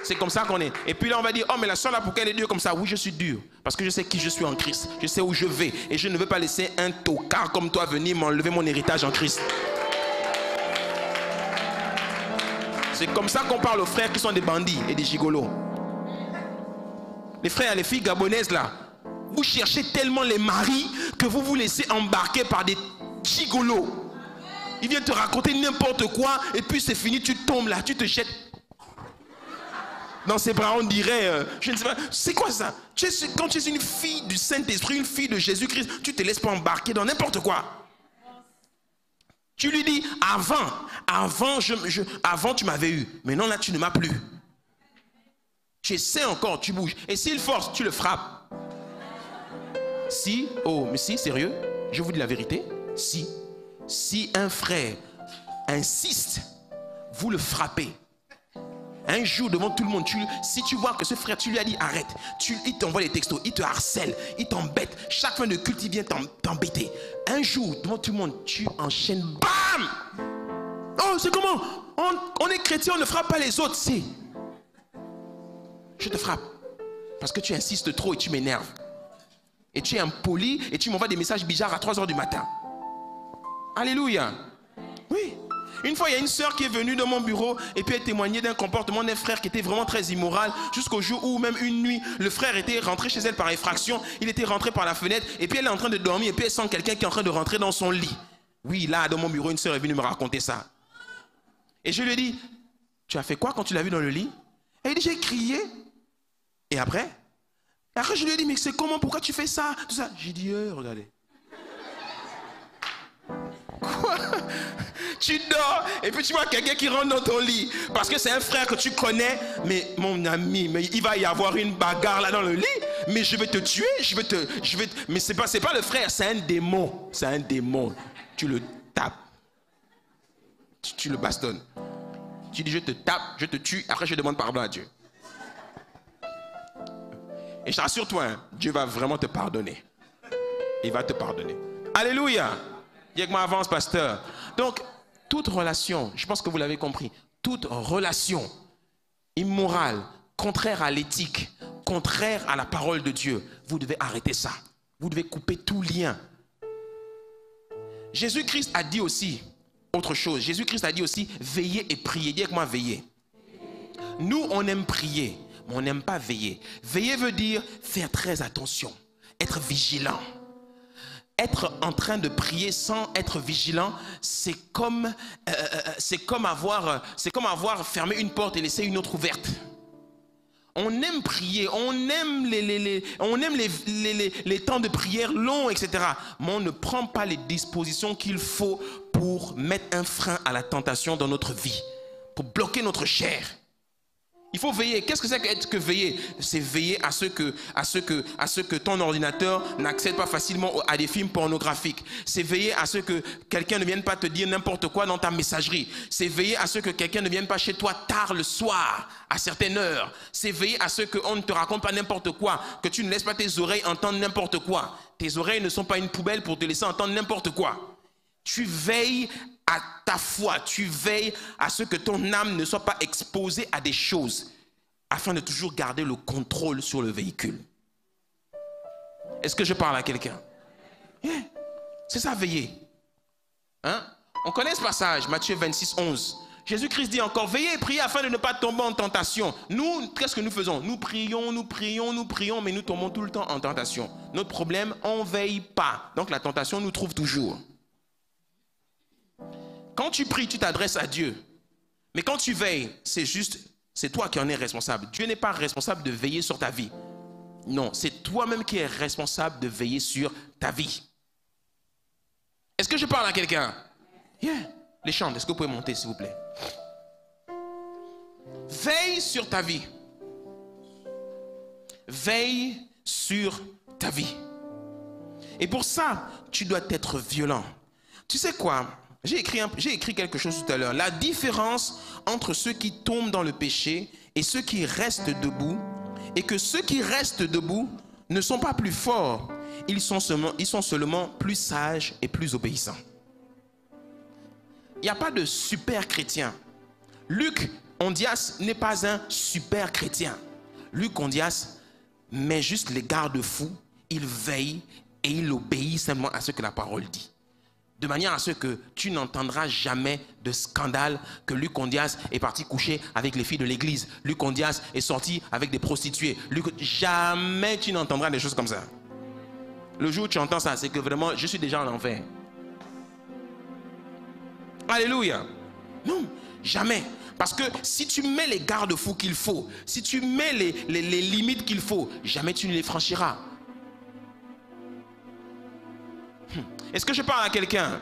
C'est comme ça qu'on est. Et puis là on va dire, oh mais la soeur là, pourquoi elle est dure comme ça? Oui, je suis dur. Parce que je sais qui je suis en Christ. Je sais où je vais. Et je ne veux pas laisser un tocard comme toi venir m'enlever mon héritage en Christ. C'est comme ça qu'on parle aux frères qui sont des bandits et des gigolos. Les frères, les filles gabonaises là, vous cherchez tellement les maris que vous vous laissez embarquer par des gigolos. Ils viennent te raconter n'importe quoi et puis c'est fini, tu tombes là, tu te jettes dans ses bras, on dirait, je ne sais pas, c'est quoi ça? Quand tu es une fille du Saint-Esprit, une fille de Jésus-Christ, tu ne te laisses pas embarquer dans n'importe quoi. Tu lui dis, avant tu m'avais eu, mais non là tu ne m'as plus. Tu essaies encore, tu bouges. Et s'il force, tu le frappes. Si, oh, mais si, sérieux, je vous dis la vérité, si un frère insiste, vous le frappez. Un jour devant tout le monde, si tu vois que ce frère, tu lui as dit arrête, il t'envoie des textos, il te harcèle, il t'embête. Chaque fin de culte, il vient t'embêter. Un jour devant tout le monde, tu enchaînes, bam! Oh, c'est comment? On est chrétien, on ne frappe pas les autres. Si. Je te frappe. Parce que tu insistes trop et tu m'énerves. Et tu es impoli et tu m'envoies des messages bizarres à 3 heures du matin. Alléluia. Oui. Une fois, il y a une sœur qui est venue dans mon bureau et puis elle témoignait d'un comportement d'un frère qui était vraiment très immoral jusqu'au jour où même une nuit, le frère était rentré chez elle par effraction. Il était rentré par la fenêtre et puis elle est en train de dormir et puis elle sent quelqu'un qui est en train de rentrer dans son lit. Oui, là, dans mon bureau, une sœur est venue me raconter ça. Et je lui ai dit, tu as fait quoi quand tu l'as vu dans le lit? Elle dit, j'ai crié. Et après, je lui ai dit, mais c'est comment, pourquoi tu fais ça? Tout ça. J'ai dit, regardez. Quoi? Tu dors et puis tu vois quelqu'un qui rentre dans ton lit parce que c'est un frère que tu connais, mais mon ami, mais il va y avoir une bagarre là dans le lit, mais je vais te tuer, mais c'est pas le frère, c'est un démon, tu le tapes, tu le bastonnes, tu dis je te tape, je te tue, après je demande pardon à Dieu. Et je t'assure-toi, hein, Dieu va vraiment te pardonner, il va te pardonner. Alléluia. Dis que moi avance, pasteur. Donc, toute relation, je pense que vous l'avez compris, toute relation immorale, contraire à l'éthique, contraire à la parole de Dieu, vous devez arrêter ça. Vous devez couper tout lien. Jésus-Christ a dit aussi autre chose. Jésus-Christ a dit aussi, veillez et priez. Dis avec moi, veillez. Nous, on aime prier, mais on n'aime pas veiller. Veiller veut dire faire très attention, être vigilant. Être en train de prier sans être vigilant, c'est comme avoir fermé une porte et laissé une autre ouverte. On aime prier, on aime les temps de prière longs, etc. Mais on ne prend pas les dispositions qu'il faut pour mettre un frein à la tentation dans notre vie, pour bloquer notre chair. Il faut veiller. Qu'est-ce que c'est que veiller? C'est veiller à ce que ton ordinateur n'accède pas facilement à des films pornographiques. C'est veiller à ce que quelqu'un ne vienne pas te dire n'importe quoi dans ta messagerie. C'est veiller à ce que quelqu'un ne vienne pas chez toi tard le soir, à certaines heures. C'est veiller à ce qu'on ne te raconte pas n'importe quoi, que tu ne laisses pas tes oreilles entendre n'importe quoi. Tes oreilles ne sont pas une poubelle pour te laisser entendre n'importe quoi. Tu veilles à ta foi, tu veilles à ce que ton âme ne soit pas exposée à des choses, afin de toujours garder le contrôle sur le véhicule. Est-ce que je parle à quelqu'un? Yeah. C'est ça, veiller. Hein? On connaît ce passage, Matthieu 26, 11. Jésus-Christ dit encore, veillez et priez afin de ne pas tomber en tentation. Nous, qu'est-ce que nous faisons? Nous prions, mais nous tombons tout le temps en tentation. Notre problème, on ne veille pas. Donc la tentation nous trouve toujours. Quand tu pries, tu t'adresses à Dieu. Mais quand tu veilles, c'est toi qui en es responsable. Dieu n'est pas responsable de veiller sur ta vie. Non, c'est toi-même qui es responsable de veiller sur ta vie. Est-ce que je parle à quelqu'un? Yeah. Les chants, est-ce que vous pouvez monter s'il vous plaît? Veille sur ta vie. Veille sur ta vie. Et pour ça, tu dois être violent. Tu sais quoi? J'ai écrit quelque chose tout à l'heure. La différence entre ceux qui tombent dans le péché et ceux qui restent debout, et que ceux qui restent debout ne sont pas plus forts, ils sont seulement plus sages et plus obéissants. Il n'y a pas de super chrétien. Luc Ondias n'est pas un super chrétien. Luc Ondias met juste les garde-fous, il veille et il obéit simplement à ce que la parole dit. De manière à ce que tu n'entendras jamais de scandale que Luc Ondias est parti coucher avec les filles de l'église. Luc Ondias est sorti avec des prostituées. Jamais tu n'entendras des choses comme ça. Le jour où tu entends ça, c'est que vraiment, je suis déjà en enfer. Alléluia. Non, jamais. Parce que si tu mets les garde-fous qu'il faut, si tu mets les limites qu'il faut, jamais tu ne les franchiras. Est-ce que je parle à quelqu'un?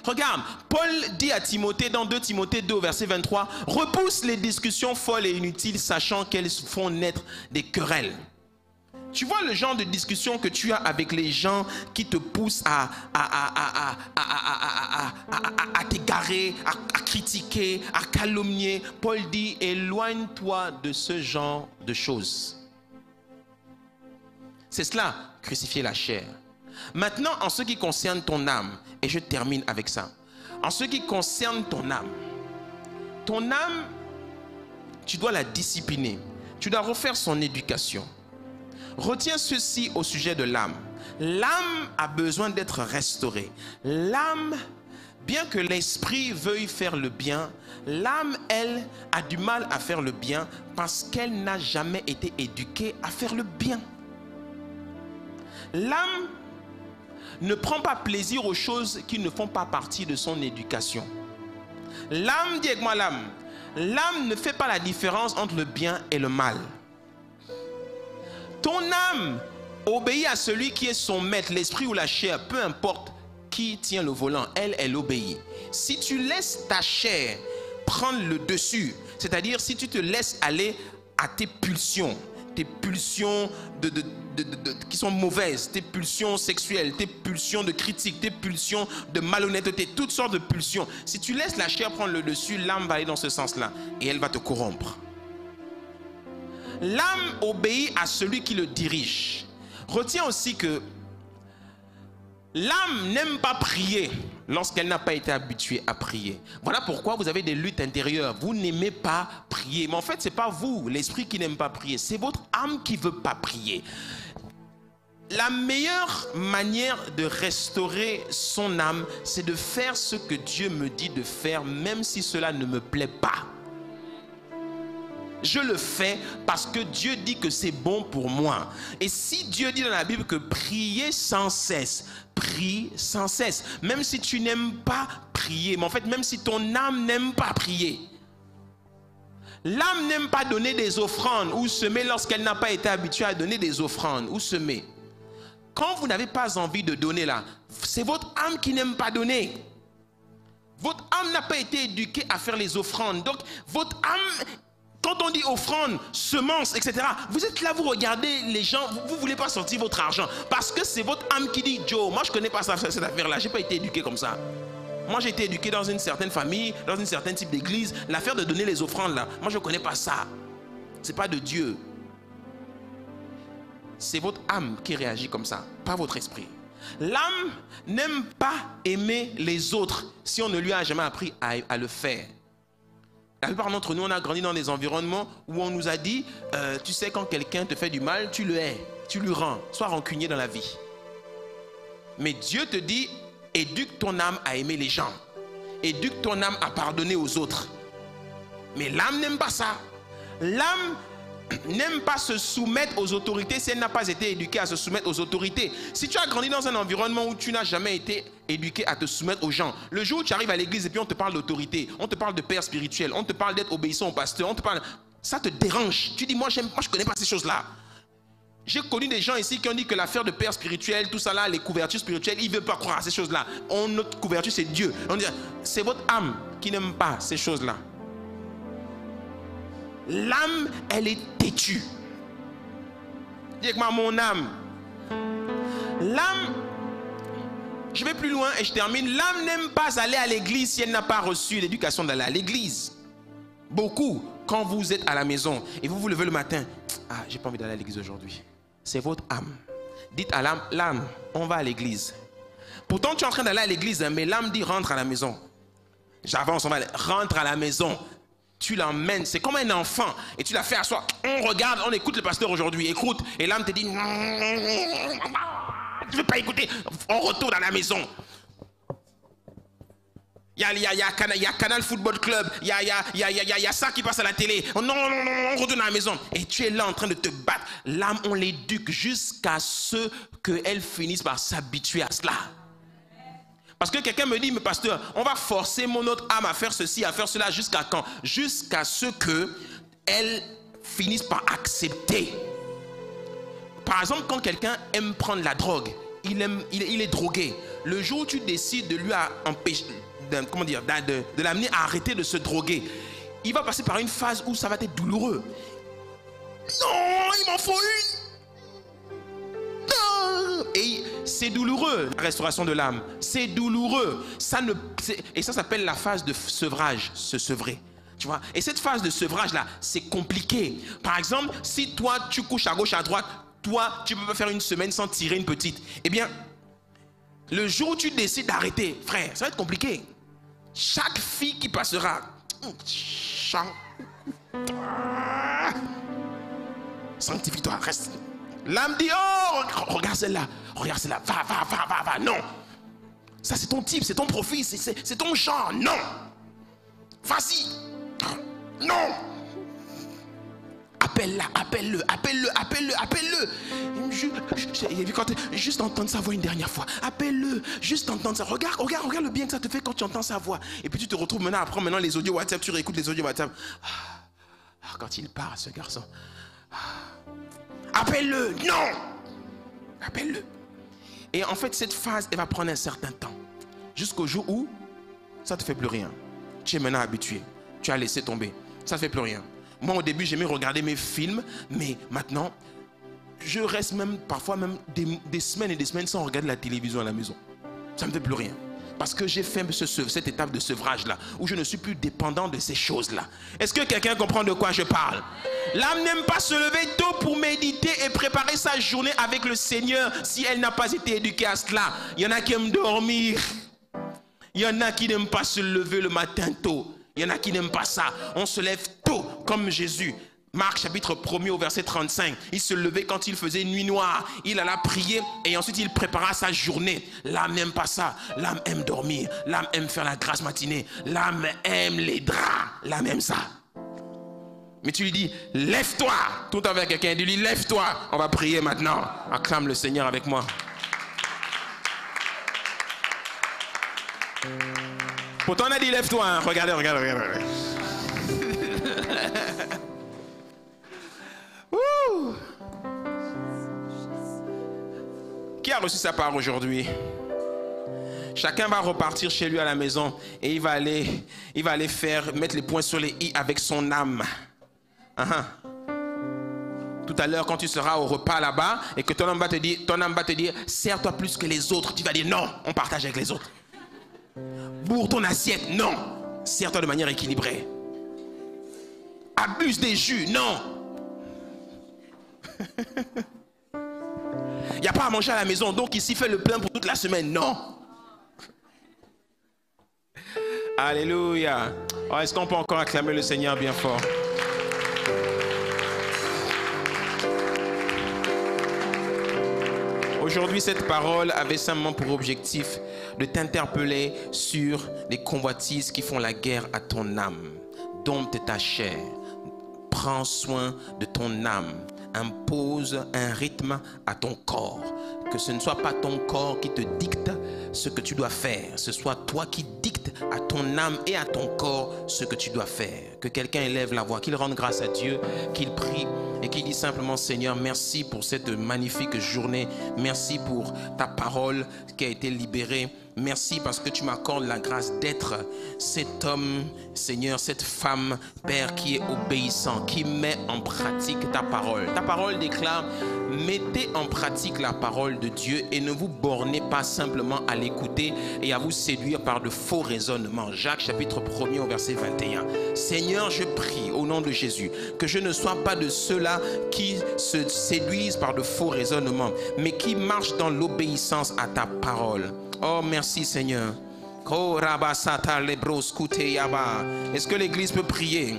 Regarde, Paul dit à Timothée dans 2 Timothée 2 verset 23, repousse les discussions folles et inutiles, sachant qu'elles font naître des querelles. Tu vois le genre de discussion que tu as avec les gens qui te poussent à t'égarer, à critiquer, à calomnier. Paul dit, éloigne-toi de ce genre de choses. C'est cela, crucifier la chair. Maintenant, en ce qui concerne ton âme, et je termine avec ça. En ce qui concerne ton âme, tu dois la discipliner. Tu dois refaire son éducation. Retiens ceci au sujet de l'âme. L'âme a besoin d'être restaurée. L'âme, bien que l'esprit veuille faire le bien, l'âme, elle, a du mal à faire le bien parce qu'elle n'a jamais été éduquée à faire le bien. L'âme ne prend pas plaisir aux choses qui ne font pas partie de son éducation. L'âme, dis avec moi l'âme, l'âme ne fait pas la différence entre le bien et le mal. Ton âme obéit à celui qui est son maître, l'esprit ou la chair, peu importe qui tient le volant, elle obéit. Si tu laisses ta chair prendre le dessus, c'est-à-dire si tu te laisses aller à tes pulsions qui sont mauvaises, tes pulsions sexuelles, tes pulsions de critique, tes pulsions de malhonnêteté, toutes sortes de pulsions. Si tu laisses la chair prendre le dessus, l'âme va aller dans ce sens-là et elle va te corrompre. L'âme obéit à celui qui le dirige. Retiens aussi que l'âme n'aime pas prier lorsqu'elle n'a pas été habituée à prier. Voilà pourquoi vous avez des luttes intérieures. Vous n'aimez pas prier. Mais en fait, ce n'est pas vous, l'esprit, qui n'aime pas prier. C'est votre âme qui ne veut pas prier. La meilleure manière de restaurer son âme, c'est de faire ce que Dieu me dit de faire, même si cela ne me plaît pas. Je le fais parce que Dieu dit que c'est bon pour moi. Et si Dieu dit dans la Bible que prier sans cesse, prie sans cesse. Même si tu n'aimes pas prier, mais en fait même si ton âme n'aime pas prier. L'âme n'aime pas donner des offrandes ou semer lorsqu'elle n'a pas été habituée à donner des offrandes ou semer. Quand vous n'avez pas envie de donner là, c'est votre âme qui n'aime pas donner. Votre âme n'a pas été éduquée à faire les offrandes. Donc votre âme... Quand on dit offrande, semence, etc., vous êtes là, vous regardez les gens, vous ne voulez pas sortir votre argent. Parce que c'est votre âme qui dit, Joe, moi je ne connais pas cette affaire-là, je n'ai pas été éduqué comme ça. Moi j'ai été éduqué dans une certaine famille, dans un certain type d'église. L'affaire de donner les offrandes là, moi je ne connais pas ça. Ce n'est pas de Dieu. C'est votre âme qui réagit comme ça, pas votre esprit. L'âme n'aime pas aimer les autres si on ne lui a jamais appris à le faire. La plupart d'entre nous, on a grandi dans des environnements où on nous a dit, tu sais, quand quelqu'un te fait du mal, tu le hais. tu lui rends. Sois rancunier dans la vie. Mais Dieu te dit, éduque ton âme à aimer les gens. Éduque ton âme à pardonner aux autres. Mais l'âme n'aime pas ça. L'âme n'aime pas se soumettre aux autorités si elle n'a pas été éduquée à se soumettre aux autorités. Si tu as grandi dans un environnement où tu n'as jamais été éduqué à te soumettre aux gens, le jour où tu arrives à l'église et puis on te parle d'autorité, on te parle de père spirituel, on te parle d'être obéissant au pasteur, on te parle... ça te dérange. Tu dis, moi je ne connais pas ces choses-là. J'ai connu des gens ici qui ont dit que l'affaire de père spirituel, tout ça là, les couvertures spirituelles, ils ne veulent pas croire à ces choses-là. Notre couverture, c'est Dieu. On dit, c'est votre âme qui n'aime pas ces choses-là. L'âme, elle est têtue. Dis avec moi, mon âme. L'âme, je vais plus loin et je termine. L'âme n'aime pas aller à l'église si elle n'a pas reçu l'éducation d'aller à l'église. Beaucoup, quand vous êtes à la maison et vous vous levez le matin, ah, j'ai pas envie d'aller à l'église aujourd'hui. C'est votre âme. Dites à l'âme, l'âme, on va à l'église. Pourtant, tu es en train d'aller à l'église, mais l'âme dit rentre à la maison. J'avance, on va aller, rentre à la maison. Tu l'emmènes, c'est comme un enfant et tu l'as fait asseoir. On regarde, on écoute le pasteur aujourd'hui, écoute, et l'âme te dit, je ne veux pas écouter. On retourne à la maison. Il y a Canal Football Club, il y a ça qui passe à la télé. Non, on retourne à la maison. Et tu es là en train de te battre. L'âme, on l'éduque jusqu'à ce qu'elle finisse par s'habituer à cela. Parce que quelqu'un me dit, mais pasteur, on va forcer mon autre âme à faire ceci, à faire cela, jusqu'à quand? Jusqu'à ce qu'elle finisse par accepter. Par exemple, quand quelqu'un aime prendre la drogue, il est drogué. Le jour où tu décides de lui empêcher, de l'amener à arrêter de se droguer, il va passer par une phase où ça va être douloureux. Non, il m'en faut une. Et c'est douloureux, la restauration de l'âme. C'est douloureux. Et ça s'appelle la phase de sevrage, se sevrer. Tu vois? Et cette phase de sevrage-là, c'est compliqué. Par exemple, si toi, tu couches à gauche, à droite, toi, tu ne peux pas faire une semaine sans tirer une petite. Eh bien, le jour où tu décides d'arrêter, frère, ça va être compliqué. Chaque fille qui passera, sanctifie-toi, reste. L'âme dit, oh, regarde celle-là, va, non. Ça c'est ton type, c'est ton profil, c'est ton genre, non. Vas-y, non. Appelle-la, appelle-le. Juste entendre sa voix une dernière fois. Appelle-le, juste entendre ça. Regarde le bien que ça te fait quand tu entends sa voix. Et puis tu te retrouves maintenant les audios WhatsApp, tu réécoutes les audios WhatsApp. Quand il parle, ce garçon. Appelle-le, non. Appelle-le. Et en fait, cette phase, elle va prendre un certain temps. Jusqu'au jour où ça ne te fait plus rien. Tu es maintenant habitué. Tu as laissé tomber. Ça ne fait plus rien. Moi, au début, j'aimais regarder mes films, mais maintenant, je reste parfois des semaines et des semaines sans regarder la télévision à la maison. Ça ne me fait plus rien. Parce que j'ai fait cette étape de sevrage-là, où je ne suis plus dépendant de ces choses-là. Est-ce que quelqu'un comprend de quoi je parle? L'âme n'aime pas se lever tôt pour méditer et préparer sa journée avec le Seigneur si elle n'a pas été éduquée à cela. Il y en a qui aiment dormir. Il y en a qui n'aiment pas se lever le matin tôt. Il y en a qui n'aiment pas ça. On se lève tôt, comme Jésus. Marc chapitre 1er au verset 35. Il se levait quand il faisait nuit noire. Il alla prier et ensuite il prépara sa journée. L'âme n'aime pas ça. L'âme aime dormir. L'âme aime faire la grasse matinée. L'âme aime les draps. L'âme aime ça. Mais tu lui dis, lève-toi. Tout avec quelqu'un, il lui dit, lève-toi. On va prier maintenant. Acclame le Seigneur avec moi. Pourtant on a dit lève-toi, hein. Regardez. Qui a reçu sa part aujourd'hui? Chacun va repartir chez lui à la maison et il va aller mettre les points sur les i avec son âme. Tout à l'heure, quand tu seras au repas là-bas et que ton âme va te dire, sers-toi plus que les autres, tu vas dire non, on partage avec les autres. Bourre ton assiette, non. Sers-toi de manière équilibrée. Abuse des jus, non. Il n'y a pas à manger à la maison, donc ici fait le plein pour toute la semaine, non. Alléluia. Oh, est-ce qu'on peut encore acclamer le Seigneur bien fort? Aujourd'hui, cette parole avait simplement pour objectif de t'interpeller sur les convoitises qui font la guerre à ton âme. Dompte ta chair. Prends soin de ton âme. Impose un rythme à ton corps. Que ce ne soit pas ton corps qui te dicte ce que tu dois faire. Ce soit toi qui dicte à ton âme et à ton corps ce que tu dois faire. Que quelqu'un élève la voix, qu'il rende grâce à Dieu, qu'il prie et qu'il dit simplement: Seigneur, merci pour cette magnifique journée. Merci pour ta parole qui a été libérée. Merci parce que tu m'accordes la grâce d'être cet homme, Seigneur, cette femme, Père, qui est obéissant, qui met en pratique ta parole. Ta parole déclare: mettez en pratique la parole de Dieu et ne vous bornez pas simplement à l'écouter et à vous séduire par de faux raisonnements. Jacques chapitre 1er au verset 21. Seigneur, je prie au nom de Jésus que je ne sois pas de ceux-là qui se séduisent par de faux raisonnements, mais qui marchent dans l'obéissance à ta parole. Oh, merci Seigneur. Est-ce que l'église peut prier?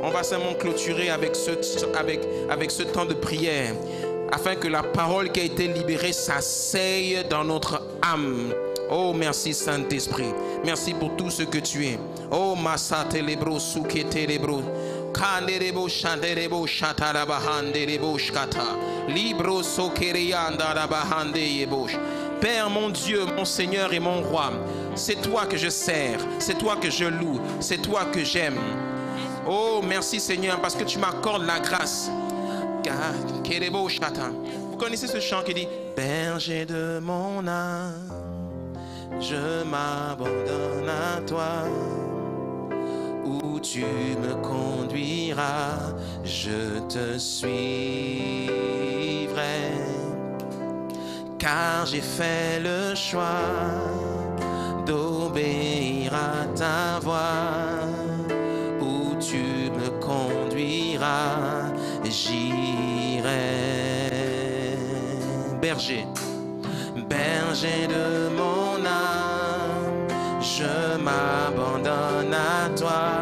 On va seulement clôturer avec ce temps de prière, afin que la parole qui a été libérée s'asseye dans notre âme. Oh, merci Saint-Esprit. Merci pour tout ce que tu es. Oh, Masate Lebro Soukete Lebro. Kanderebo Shanderebo Shatarabahande Shkata. Libro Sokerianda Rabahande Yebosh. Père, mon Dieu, mon Seigneur et mon Roi, c'est toi que je sers, c'est toi que je loue, c'est toi que j'aime. Oh, merci Seigneur, parce que tu m'accordes la grâce. Vous connaissez ce chant qui dit: berger de mon âme, je m'abandonne à toi. Où tu me conduiras, je te suivrai. Car j'ai fait le choix d'obéir à ta voix. Où tu me conduiras, j'irai. Berger, berger de mon âme, je m'abandonne à toi.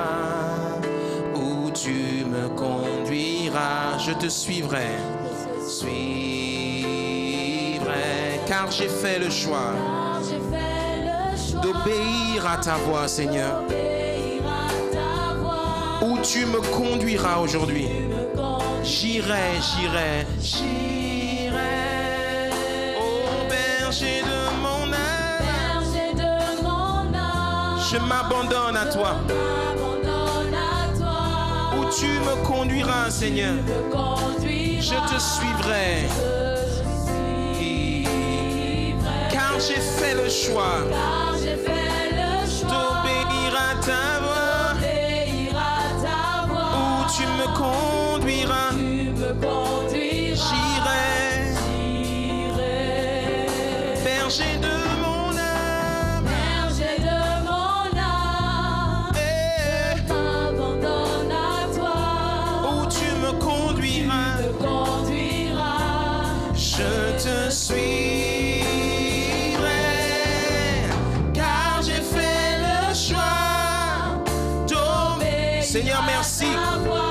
Où tu me conduiras, je te suivrai. Car j'ai fait le choix d'obéir à ta voix, Seigneur. Où tu me conduiras aujourd'hui, j'irai. Oh, berger de mon âme, je m'abandonne à toi. Où tu me conduiras, Seigneur, je te suivrai. Car j'ai fait le choix d'obéir à ta voix. Où tu me conduiras, j'irai. Berger de mon âme, m'abandonne à toi. Où tu me conduiras, je te suis. Seigneur, merci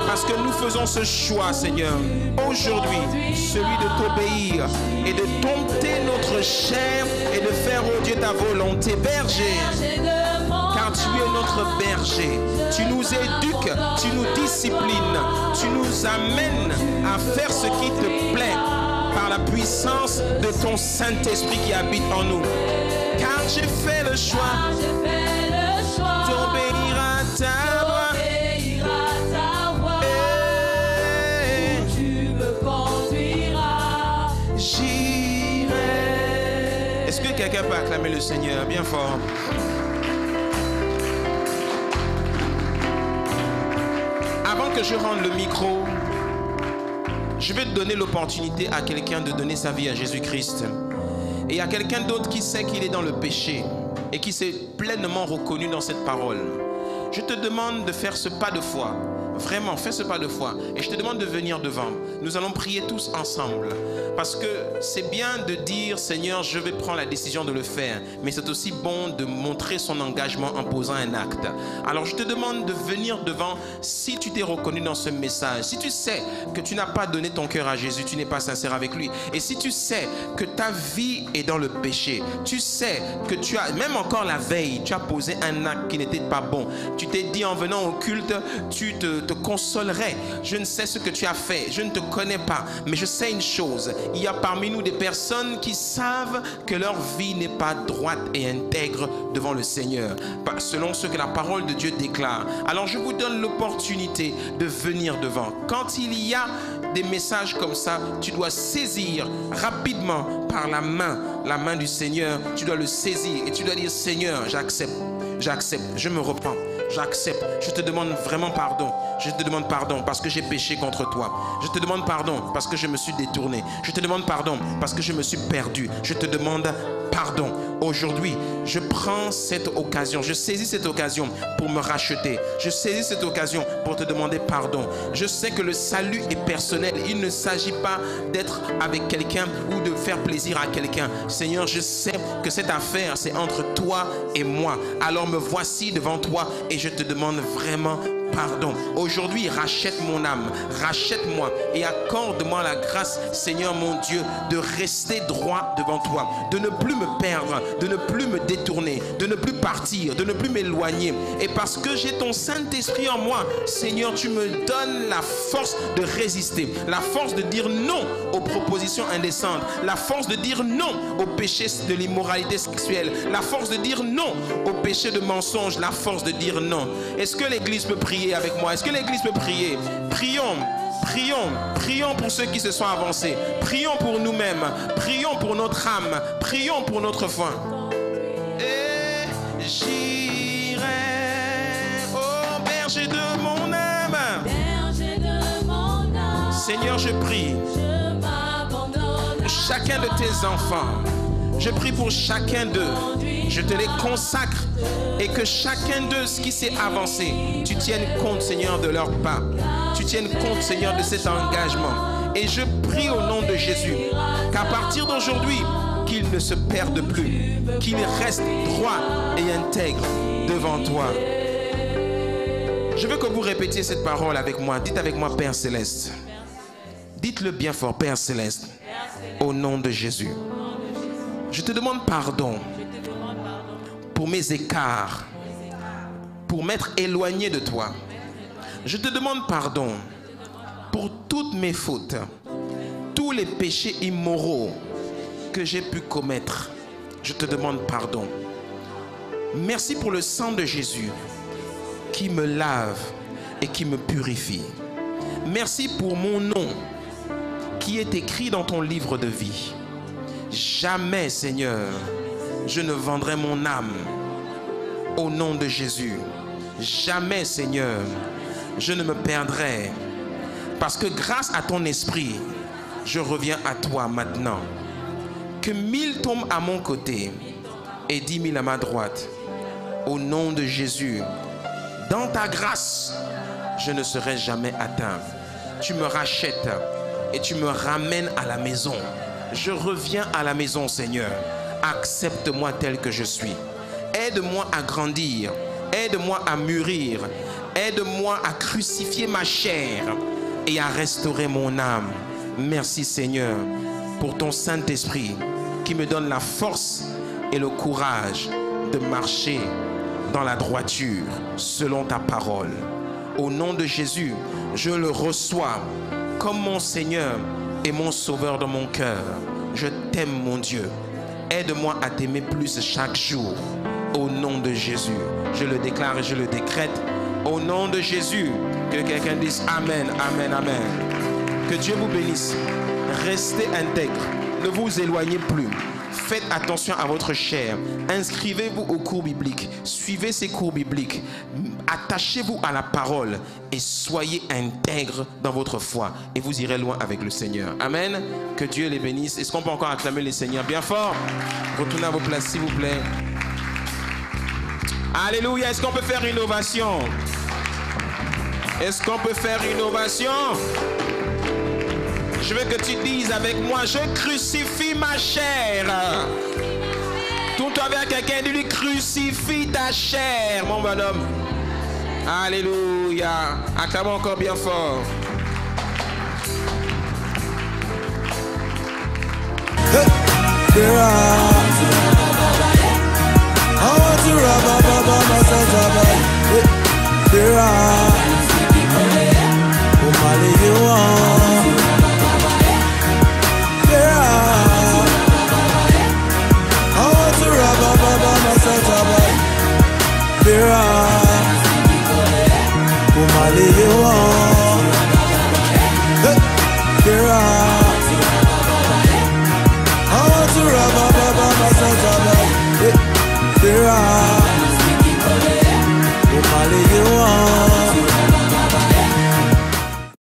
parce que nous faisons ce choix, Seigneur, aujourd'hui, celui de t'obéir et de dompter notre chair et de faire, oh Dieu, ta volonté. Berger, car tu es notre berger. Tu nous éduques, tu nous disciplines, tu nous amènes à faire ce qui te plaît par la puissance de ton Saint-Esprit qui habite en nous. Car j'ai fait le choix d'obéir à ta voix. Est-ce que quelqu'un peut acclamer le Seigneur bien fort? Avant que je rende le micro, je vais donner l'opportunité à quelqu'un de donner sa vie à Jésus-Christ. Et à quelqu'un d'autre qui sait qu'il est dans le péché et qui s'est pleinement reconnu dans cette parole. Je te demande de faire ce pas de foi, vraiment, fais ce pas de foi. Et je te demande de venir devant. Nous allons prier tous ensemble. Parce que c'est bien de dire, Seigneur, je vais prendre la décision de le faire. Mais c'est aussi bon de montrer son engagement en posant un acte. Alors je te demande de venir devant si tu t'es reconnu dans ce message. Si tu sais que tu n'as pas donné ton cœur à Jésus, tu n'es pas sincère avec lui. Et si tu sais que ta vie est dans le péché, tu sais que tu as, même encore la veille, tu as posé un acte qui n'était pas bon. Tu t'es dit en venant au culte, tu te consolerais. Je ne sais ce que tu as fait, je ne te connais pas, mais je sais une chose. Il y a parmi nous des personnes qui savent que leur vie n'est pas droite et intègre devant le Seigneur, selon ce que la parole de Dieu déclare. Alors je vous donne l'opportunité de venir devant. Quand il y a des messages comme ça, tu dois saisir rapidement par la main du Seigneur. Tu dois le saisir et tu dois dire, Seigneur, j'accepte, je me repens. J'accepte, je te demande vraiment pardon. Je te demande pardon parce que j'ai péché contre toi. Je te demande pardon parce que je me suis détourné. Je te demande pardon parce que je me suis perdu. Je te demande pardon. Aujourd'hui, je prends cette occasion, je saisis cette occasion pour me racheter. Je saisis cette occasion pour te demander pardon. Je sais que le salut est personnel. Il ne s'agit pas d'être avec quelqu'un ou de faire plaisir à quelqu'un. Seigneur, je sais que cette affaire, c'est entre toi et moi. Alors me voici devant toi et je te demande vraiment pardon. Aujourd'hui, rachète mon âme, rachète-moi et accorde-moi la grâce, Seigneur mon Dieu, de rester droit devant toi, de ne plus me perdre, de ne plus me détourner, de ne plus partir, de ne plus m'éloigner. Et parce que j'ai ton Saint-Esprit en moi, Seigneur, tu me donnes la force de résister, la force de dire non aux propositions indécentes, la force de dire non au péché de l'immoralité sexuelle, la force de dire non au péché de mensonge, la force de dire non. Est-ce que l'Église peut prier avec moi? Est-ce que l'Église peut prier? Prions pour ceux qui se sont avancés. Prions pour nous-mêmes. Prions pour notre âme. Prions pour notre foi. Et j'irai au berger de mon âme. Berger de mon âme, Seigneur, je prie je m'abandonne. pour chacun de tes enfants. Je prie pour chacun d'eux. Je te les consacre et que chacun d'eux, ce qui s'est avancé, tu tiennes compte, Seigneur, de leur pas. Tu tiennes compte, Seigneur, de cet engagement. Et je prie au nom de Jésus qu'à partir d'aujourd'hui, qu'ils ne se perdent plus, qu'ils restent droits et intègres devant toi. Je veux que vous répétiez cette parole avec moi. Dites avec moi, Père Céleste. Dites-le bien fort, Père Céleste, au nom de Jésus. Je te demande pardon pour mes écarts, pour m'être éloigné de toi. Je te demande pardon pour toutes mes fautes, tous les péchés immoraux que j'ai pu commettre. Je te demande pardon. Merci pour le sang de Jésus qui me lave et qui me purifie. Merci pour mon nom qui est écrit dans ton livre de vie. Jamais, Seigneur, je ne vendrai mon âme au nom de Jésus. Jamais, Seigneur, je ne me perdrai. Parce que grâce à ton esprit, je reviens à toi maintenant. Que 1000 tombent à mon côté et 10 000 à ma droite. Au nom de Jésus, dans ta grâce, je ne serai jamais atteint. Tu me rachètes et tu me ramènes à la maison. Je reviens à la maison, Seigneur. Accepte-moi tel que je suis. Aide-moi à grandir. Aide-moi à mûrir. Aide-moi à crucifier ma chair et à restaurer mon âme. Merci, Seigneur, pour ton Saint-Esprit qui me donne la force et le courage de marcher dans la droiture selon ta parole. Au nom de Jésus, je le reçois comme mon Seigneur et mon Sauveur dans mon cœur. Je t'aime, mon Dieu. Aide-moi à t'aimer plus chaque jour. Au nom de Jésus, je le déclare et je le décrète. Au nom de Jésus, que quelqu'un dise Amen, Amen, Amen. Que Dieu vous bénisse. Restez intègre. Ne vous éloignez plus. Faites attention à votre chair. Inscrivez-vous aux cours bibliques. Suivez ces cours bibliques. Attachez-vous à la parole et soyez intègres dans votre foi. Et vous irez loin avec le Seigneur. Amen. Que Dieu les bénisse. Est-ce qu'on peut encore acclamer les Seigneurs bien fort? Retournez à vos places, s'il vous plaît. Alléluia. Est-ce qu'on peut faire une ovation? Est-ce qu'on peut faire une ovation? Je veux que tu dises avec moi, je crucifie ma chair. Tourne-toi vers quelqu'un et lui crucifie ta chair, mon bonhomme. Alléluia. Acclamons encore bien fort. You